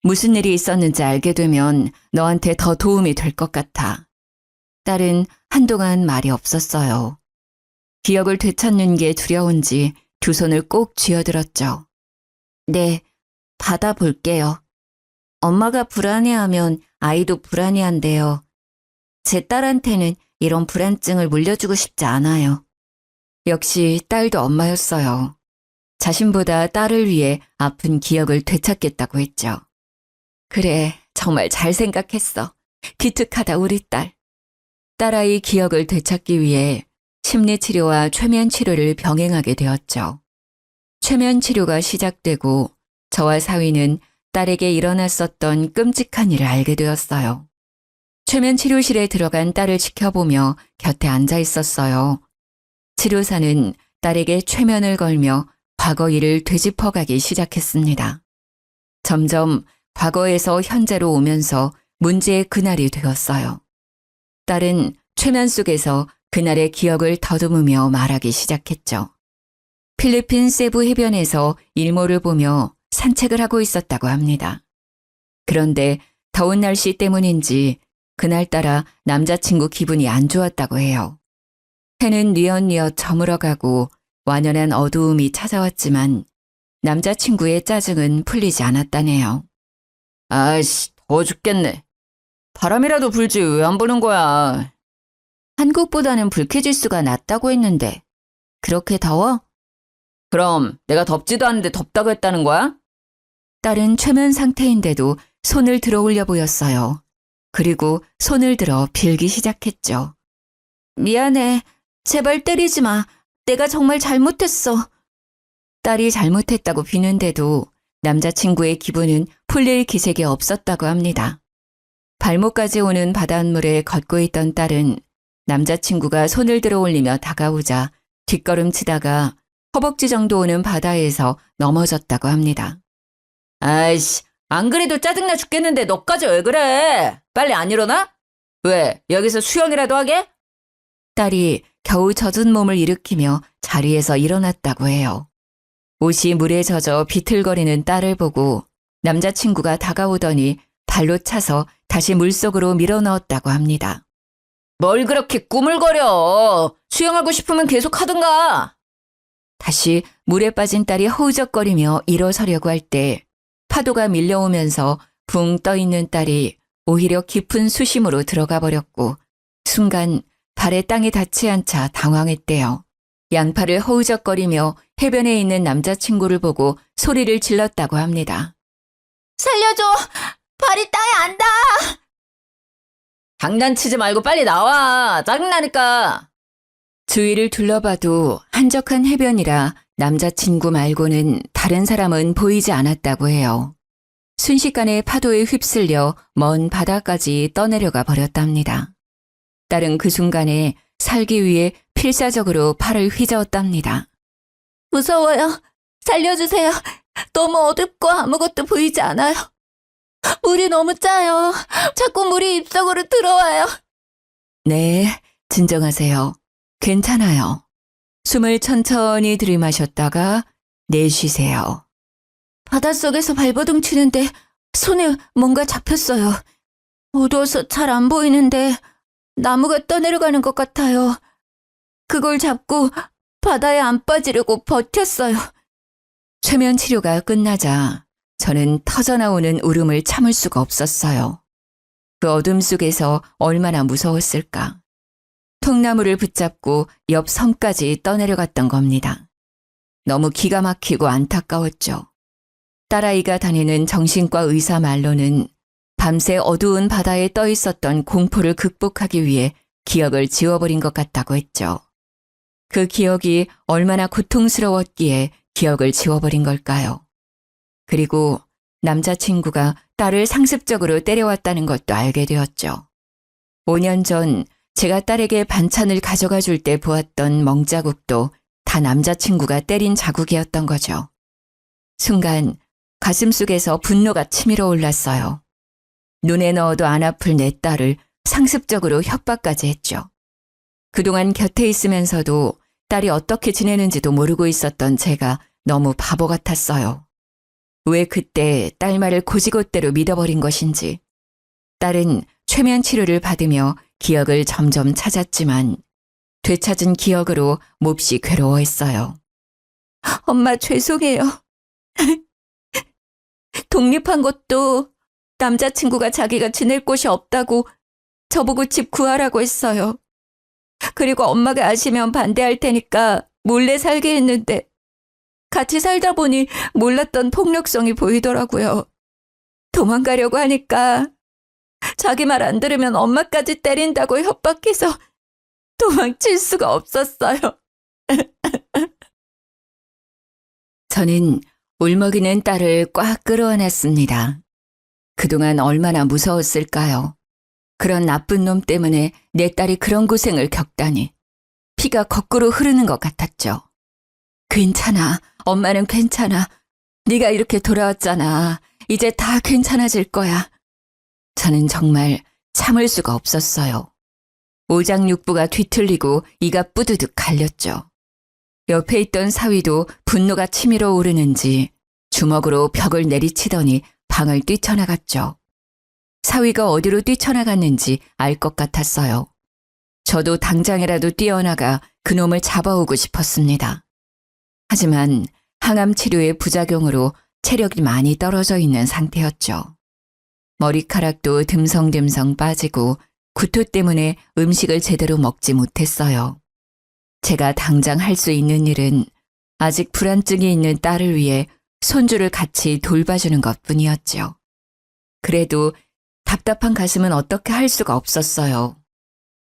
무슨 일이 있었는지 알게 되면 너한테 더 도움이 될 것 같아. 딸은 한동안 말이 없었어요. 기억을 되찾는 게 두려운지 두 손을 꼭 쥐어들었죠. 네, 받아볼게요. 엄마가 불안해하면 아이도 불안해한대요. 제 딸한테는 이런 불안증을 물려주고 싶지 않아요. 역시 딸도 엄마였어요. 자신보다 딸을 위해 아픈 기억을 되찾겠다고 했죠. 그래, 정말 잘 생각했어. 기특하다 우리 딸. 딸아이 기억을 되찾기 위해 심리치료와 최면치료를 병행하게 되었죠. 최면치료가 시작되고 저와 사위는 딸에게 일어났었던 끔찍한 일을 알게 되었어요. 최면치료실에 들어간 딸을 지켜보며 곁에 앉아 있었어요. 치료사는 딸에게 최면을 걸며 과거 일을 되짚어가기 시작했습니다. 점점 과거에서 현재로 오면서 문제의 그날이 되었어요. 딸은 최면 속에서 그날의 기억을 더듬으며 말하기 시작했죠. 필리핀 세부 해변에서 일몰을 보며 산책을 하고 있었다고 합니다. 그런데 더운 날씨 때문인지 그날따라 남자친구 기분이 안 좋았다고 해요. 해는 뉘엿뉘엿 저물어가고 완연한 어두움이 찾아왔지만 남자친구의 짜증은 풀리지 않았다네요. 아이씨, 더워 죽겠네. 바람이라도 불지 왜 안 부는 거야. 한국보다는 불쾌지수가 낮다고 했는데 그렇게 더워? 그럼 내가 덥지도 않은데 덥다고 했다는 거야? 딸은 최면 상태인데도 손을 들어 올려 보였어요. 그리고 손을 들어 빌기 시작했죠. 미안해. 제발 때리지 마. 내가 정말 잘못했어. 딸이 잘못했다고 비는데도 남자친구의 기분은 풀릴 기색이 없었다고 합니다. 발목까지 오는 바닷물에 걷고 있던 딸은 남자친구가 손을 들어 올리며 다가오자 뒷걸음치다가 허벅지 정도 오는 바다에서 넘어졌다고 합니다. 아이씨, 안 그래도 짜증나 죽겠는데 너까지 왜 그래? 빨리 안 일어나? 왜, 여기서 수영이라도 하게? 딸이 겨우 젖은 몸을 일으키며 자리에서 일어났다고 해요. 옷이 물에 젖어 비틀거리는 딸을 보고 남자친구가 다가오더니 발로 차서 다시 물속으로 밀어넣었다고 합니다. 뭘 그렇게 꾸물거려. 수영하고 싶으면 계속 하든가. 다시 물에 빠진 딸이 허우적거리며 일어서려고 할 때 파도가 밀려오면서 붕 떠있는 딸이 오히려 깊은 수심으로 들어가 버렸고 순간 발에 땅에 닿지 않자 당황했대요. 양팔을 허우적거리며 해변에 있는 남자친구를 보고 소리를 질렀다고 합니다. 살려줘! 발이 땅에 안 닿아! 장난치지 말고 빨리 나와! 짜증나니까! 주위를 둘러봐도 한적한 해변이라 남자친구 말고는 다른 사람은 보이지 않았다고 해요. 순식간에 파도에 휩쓸려 먼 바다까지 떠내려가 버렸답니다. 딸은 그 순간에 살기 위해 필사적으로 팔을 휘저었답니다. 무서워요. 살려주세요. 너무 어둡고 아무것도 보이지 않아요. 물이 너무 짜요. 자꾸 물이 입속으로 들어와요. 네, 진정하세요. 괜찮아요. 숨을 천천히 들이마셨다가 내쉬세요. 바닷속에서 발버둥 치는데 손에 뭔가 잡혔어요. 어두워서 잘 안 보이는데 나무가 떠내려가는 것 같아요. 그걸 잡고 바다에 안 빠지려고 버텼어요. 최면 치료가 끝나자 저는 터져나오는 울음을 참을 수가 없었어요. 그 어둠 속에서 얼마나 무서웠을까. 통나무를 붙잡고 옆 섬까지 떠내려갔던 겁니다. 너무 기가 막히고 안타까웠죠. 딸아이가 다니는 정신과 의사 말로는 밤새 어두운 바다에 떠 있었던 공포를 극복하기 위해 기억을 지워버린 것 같다고 했죠. 그 기억이 얼마나 고통스러웠기에 기억을 지워버린 걸까요? 그리고 남자친구가 딸을 상습적으로 때려왔다는 것도 알게 되었죠. 5년 전 제가 딸에게 반찬을 가져가 줄 때 보았던 멍자국도 다 남자친구가 때린 자국이었던 거죠. 순간 가슴속에서 분노가 치밀어 올랐어요. 눈에 넣어도 안 아플 내 딸을 상습적으로 협박까지 했죠. 그동안 곁에 있으면서도 딸이 어떻게 지내는지도 모르고 있었던 제가 너무 바보 같았어요. 왜 그때 딸 말을 고지곳대로 믿어버린 것인지. 딸은 최면 치료를 받으며 기억을 점점 찾았지만 되찾은 기억으로 몹시 괴로워했어요. 엄마 죄송해요. 독립한 것도 남자친구가 자기가 지낼 곳이 없다고 저보고 집 구하라고 했어요. 그리고 엄마가 아시면 반대할 테니까 몰래 살게 했는데 같이 살다 보니 몰랐던 폭력성이 보이더라고요. 도망가려고 하니까 자기 말 안 들으면 엄마까지 때린다고 협박해서 도망칠 수가 없었어요. 저는 울먹이는 딸을 꽉 끌어안았습니다. 그동안 얼마나 무서웠을까요? 그런 나쁜 놈 때문에 내 딸이 그런 고생을 겪다니. 피가 거꾸로 흐르는 것 같았죠. 괜찮아. 엄마는 괜찮아. 네가 이렇게 돌아왔잖아. 이제 다 괜찮아질 거야. 저는 정말 참을 수가 없었어요. 오장육부가 뒤틀리고 이가 뿌드득 갈렸죠. 옆에 있던 사위도 분노가 치밀어 오르는지 주먹으로 벽을 내리치더니 방을 뛰쳐나갔죠. 사위가 어디로 뛰쳐나갔는지 알 것 같았어요. 저도 당장이라도 뛰어나가 그놈을 잡아오고 싶었습니다. 하지만 항암 치료의 부작용으로 체력이 많이 떨어져 있는 상태였죠. 머리카락도 듬성듬성 빠지고 구토 때문에 음식을 제대로 먹지 못했어요. 제가 당장 할 수 있는 일은 아직 불안증이 있는 딸을 위해 손주를 같이 돌봐주는 것뿐이었죠. 그래도 답답한 가슴은 어떻게 할 수가 없었어요.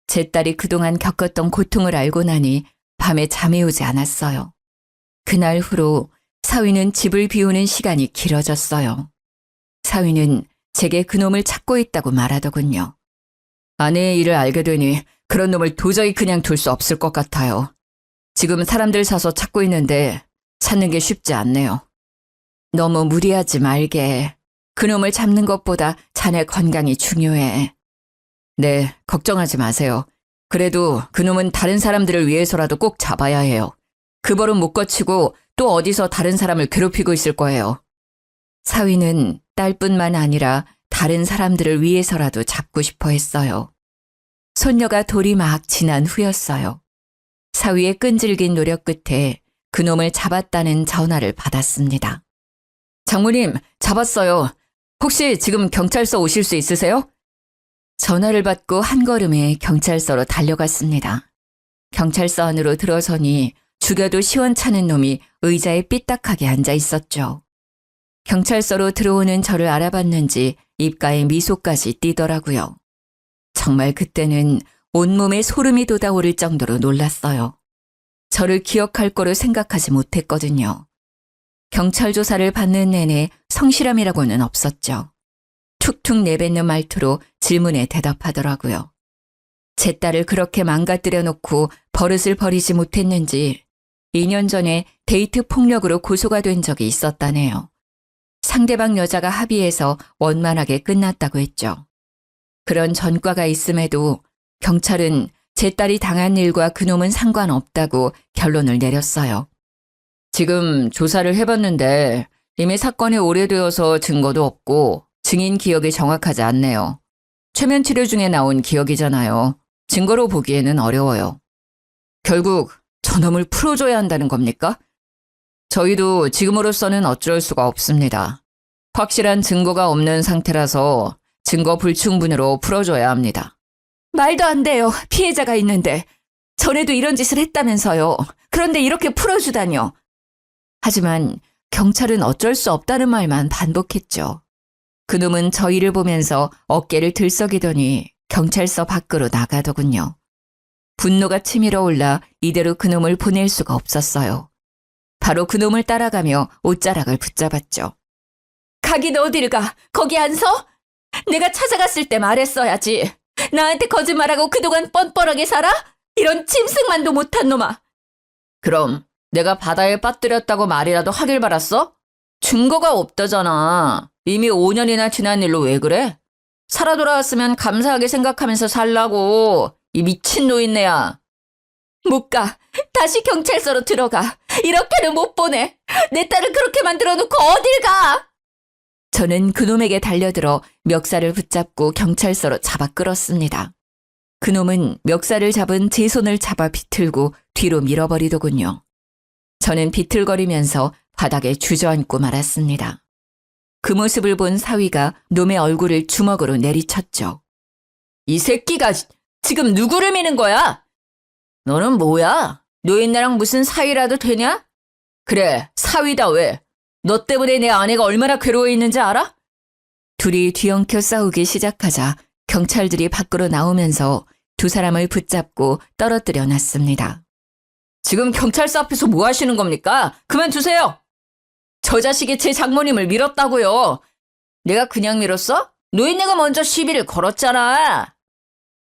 제 딸이 그동안 겪었던 고통을 알고 나니 밤에 잠이 오지 않았어요. 그날 후로 사위는 집을 비우는 시간이 길어졌어요. 사위는 제게 그놈을 찾고 있다고 말하더군요. 아내의 일을 알게 되니 그런 놈을 도저히 그냥 둘 수 없을 것 같아요. 지금 사람들 사서 찾고 있는데 찾는 게 쉽지 않네요. 너무 무리하지 말게. 그놈을 잡는 것보다 자네 건강이 중요해. 네, 걱정하지 마세요. 그래도 그놈은 다른 사람들을 위해서라도 꼭 잡아야 해요. 그 벌은 못 거치고 또 어디서 다른 사람을 괴롭히고 있을 거예요. 사위는 딸뿐만 아니라 다른 사람들을 위해서라도 잡고 싶어 했어요. 손녀가 돌이 막 지난 후였어요. 사위의 끈질긴 노력 끝에 그놈을 잡았다는 전화를 받았습니다. 장모님, 잡았어요. 혹시 지금 경찰서 오실 수 있으세요? 전화를 받고 한 걸음에 경찰서로 달려갔습니다. 경찰서 안으로 들어서니 죽여도 시원찮은 놈이 의자에 삐딱하게 앉아 있었죠. 경찰서로 들어오는 저를 알아봤는지 입가에 미소까지 띄더라고요. 정말 그때는 온몸에 소름이 돋아오를 정도로 놀랐어요. 저를 기억할 거로 생각하지 못했거든요. 경찰 조사를 받는 내내 성실함이라고는 없었죠. 툭툭 내뱉는 말투로 질문에 대답하더라고요. 제 딸을 그렇게 망가뜨려 놓고 버릇을 버리지 못했는지 2년 전에 데이트 폭력으로 고소가 된 적이 있었다네요. 상대방 여자가 합의해서 원만하게 끝났다고 했죠. 그런 전과가 있음에도 경찰은 제 딸이 당한 일과 그놈은 상관없다고 결론을 내렸어요. 지금 조사를 해봤는데 이미 사건이 오래되어서 증거도 없고 증인 기억이 정확하지 않네요. 최면 치료 중에 나온 기억이잖아요. 증거로 보기에는 어려워요. 결국 저놈을 풀어줘야 한다는 겁니까? 저희도 지금으로서는 어쩔 수가 없습니다. 확실한 증거가 없는 상태라서 증거 불충분으로 풀어줘야 합니다. 말도 안 돼요. 피해자가 있는데. 전에도 이런 짓을 했다면서요. 그런데 이렇게 풀어주다뇨. 하지만 경찰은 어쩔 수 없다는 말만 반복했죠. 그놈은 저희를 보면서 어깨를 들썩이더니 경찰서 밖으로 나가더군요. 분노가 치밀어 올라 이대로 그놈을 보낼 수가 없었어요. 바로 그놈을 따라가며 옷자락을 붙잡았죠. 가긴 어딜 가? 거기 안 서? 내가 찾아갔을 때 말했어야지. 나한테 거짓말하고 그동안 뻔뻔하게 살아? 이런 짐승만도 못한 놈아. 그럼 내가 바다에 빠뜨렸다고 말이라도 하길 바랐어? 증거가 없다잖아. 이미 5년이나 지난 일로 왜 그래? 살아 돌아왔으면 감사하게 생각하면서 살라고. 이 미친 노인네야. 못 가. 다시 경찰서로 들어가. 이렇게는 못 보내. 내 딸을 그렇게 만들어 놓고 어딜 가? 저는 그놈에게 달려들어 멱살을 붙잡고 경찰서로 잡아 끌었습니다. 그놈은 멱살을 잡은 제 손을 잡아 비틀고 뒤로 밀어버리더군요. 저는 비틀거리면서 바닥에 주저앉고 말았습니다. 그 모습을 본 사위가 놈의 얼굴을 주먹으로 내리쳤죠. 이 새끼가 지금 누구를 미는 거야? 너는 뭐야? 노인네랑 무슨 사위라도 되냐? 그래, 사위다 왜? 너 때문에 내 아내가 얼마나 괴로워 있는지 알아? 둘이 뒤엉켜 싸우기 시작하자 경찰들이 밖으로 나오면서 두 사람을 붙잡고 떨어뜨려 놨습니다. 지금 경찰서 앞에서 뭐 하시는 겁니까? 그만두세요! 저 자식이 제 장모님을 밀었다고요. 내가 그냥 밀었어? 노인네가 먼저 시비를 걸었잖아.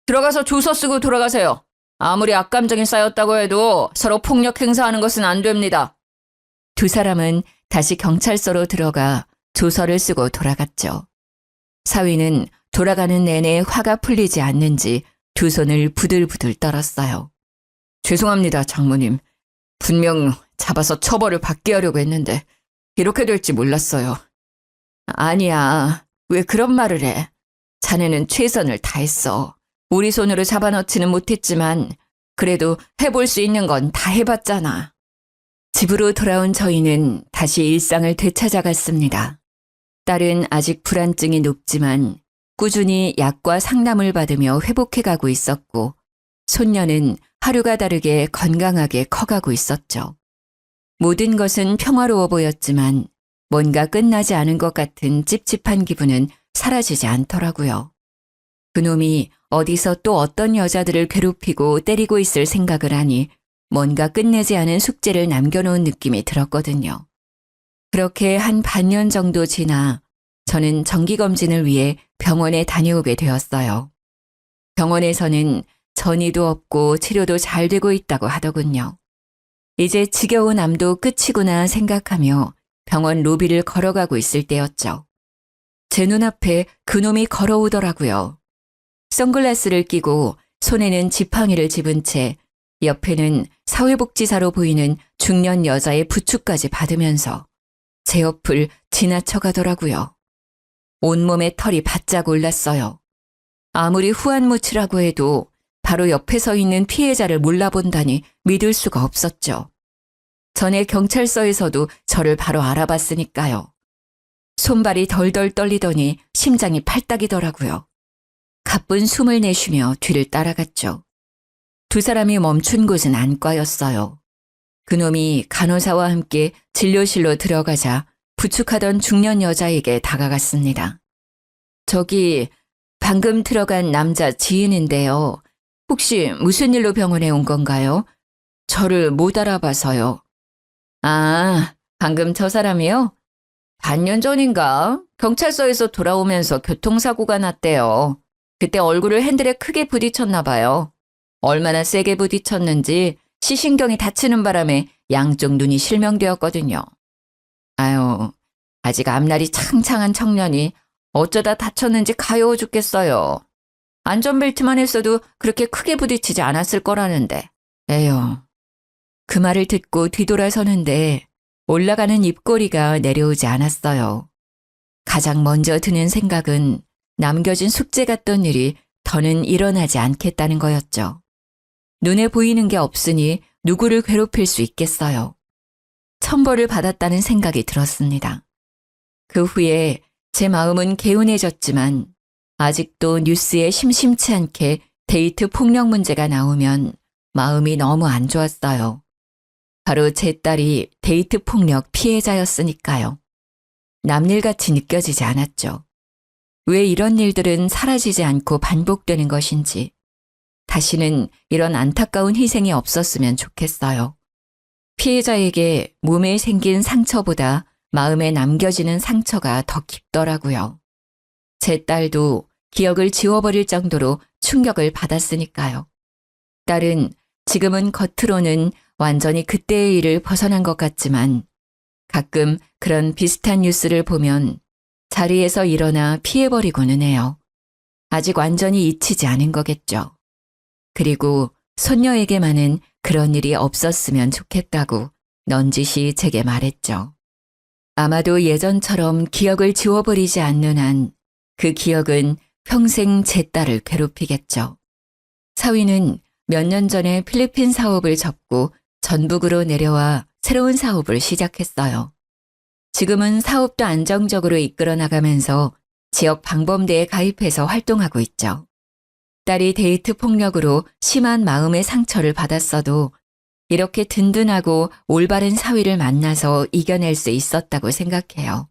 들어가서 조서 쓰고 돌아가세요. 아무리 악감정이 쌓였다고 해도 서로 폭력 행사하는 것은 안 됩니다. 두 사람은 다시 경찰서로 들어가 조서를 쓰고 돌아갔죠. 사위는 돌아가는 내내 화가 풀리지 않는지 두 손을 부들부들 떨었어요. 죄송합니다, 장모님. 분명 잡아서 처벌을 받게 하려고 했는데 이렇게 될지 몰랐어요. 아니야, 왜 그런 말을 해? 자네는 최선을 다했어. 우리 손으로 잡아넣지는 못했지만 그래도 해볼 수 있는 건 다 해봤잖아. 집으로 돌아온 저희는 다시 일상을 되찾아갔습니다. 딸은 아직 불안증이 높지만 꾸준히 약과 상담을 받으며 회복해가고 있었고 손녀는 하루가 다르게 건강하게 커가고 있었죠. 모든 것은 평화로워 보였지만 뭔가 끝나지 않은 것 같은 찝찝한 기분은 사라지지 않더라고요. 그놈이 어디서 또 어떤 여자들을 괴롭히고 때리고 있을 생각을 하니 뭔가 끝내지 않은 숙제를 남겨놓은 느낌이 들었거든요. 그렇게 한 반년 정도 지나 저는 정기검진을 위해 병원에 다녀오게 되었어요. 병원에서는 전이도 없고 치료도 잘 되고 있다고 하더군요. 이제 지겨운 암도 끝이구나 생각하며 병원 로비를 걸어가고 있을 때였죠. 제 눈앞에 그놈이 걸어오더라고요. 선글라스를 끼고 손에는 지팡이를 집은 채 옆에는 사회복지사로 보이는 중년 여자의 부축까지 받으면서 제 옆을 지나쳐가더라고요. 온몸에 털이 바짝 올랐어요. 아무리 후안무치라고 해도 바로 옆에 서 있는 피해자를 몰라본다니 믿을 수가 없었죠. 전에 경찰서에서도 저를 바로 알아봤으니까요. 손발이 덜덜 떨리더니 심장이 팔딱이더라고요. 가쁜 숨을 내쉬며 뒤를 따라갔죠. 두 사람이 멈춘 곳은 안과였어요. 그놈이 간호사와 함께 진료실로 들어가자 부축하던 중년 여자에게 다가갔습니다. 저기 방금 들어간 남자 지인인데요. 혹시 무슨 일로 병원에 온 건가요? 저를 못 알아봐서요. 아, 방금 저 사람이요? 반년 전인가 경찰서에서 돌아오면서 교통사고가 났대요. 그때 얼굴을 핸들에 크게 부딪혔나 봐요. 얼마나 세게 부딪혔는지 시신경이 다치는 바람에 양쪽 눈이 실명되었거든요. 아유, 아직 앞날이 창창한 청년이 어쩌다 다쳤는지 가여워 죽겠어요. 안전벨트만 했어도 그렇게 크게 부딪히지 않았을 거라는데. 에휴. 그 말을 듣고 뒤돌아서는데 올라가는 입꼬리가 내려오지 않았어요. 가장 먼저 드는 생각은 남겨진 숙제 같던 일이 더는 일어나지 않겠다는 거였죠. 눈에 보이는 게 없으니 누구를 괴롭힐 수 있겠어요. 천벌을 받았다는 생각이 들었습니다. 그 후에 제 마음은 개운해졌지만 아직도 뉴스에 심심치 않게 데이트 폭력 문제가 나오면 마음이 너무 안 좋았어요. 바로 제 딸이 데이트 폭력 피해자였으니까요. 남일같이 느껴지지 않았죠. 왜 이런 일들은 사라지지 않고 반복되는 것인지 다시는 이런 안타까운 희생이 없었으면 좋겠어요. 피해자에게 몸에 생긴 상처보다 마음에 남겨지는 상처가 더 깊더라고요. 제 딸도 기억을 지워버릴 정도로 충격을 받았으니까요. 딸은 지금은 겉으로는 완전히 그때의 일을 벗어난 것 같지만 가끔 그런 비슷한 뉴스를 보면 자리에서 일어나 피해버리고는 해요. 아직 완전히 잊히지 않은 거겠죠. 그리고 손녀에게만은 그런 일이 없었으면 좋겠다고 넌지시 제게 말했죠. 아마도 예전처럼 기억을 지워버리지 않는 한 그 기억은 평생 제 딸을 괴롭히겠죠. 사위는 몇 년 전에 필리핀 사업을 접고 전북으로 내려와 새로운 사업을 시작했어요. 지금은 사업도 안정적으로 이끌어 나가면서 지역 방범대에 가입해서 활동하고 있죠. 딸이 데이트 폭력으로 심한 마음의 상처를 받았어도 이렇게 든든하고 올바른 사위를 만나서 이겨낼 수 있었다고 생각해요.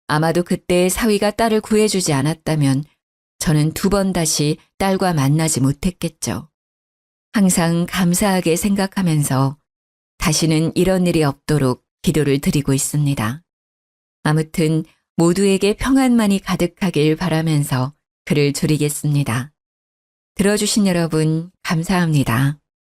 아마도 그때 사위가 딸을 구해주지 않았다면 저는 2번 다시 딸과 만나지 못했겠죠. 항상 감사하게 생각하면서 다시는 이런 일이 없도록 기도를 드리고 있습니다. 아무튼 모두에게 평안만이 가득하길 바라면서 글을 줄이겠습니다. 들어주신 여러분 감사합니다.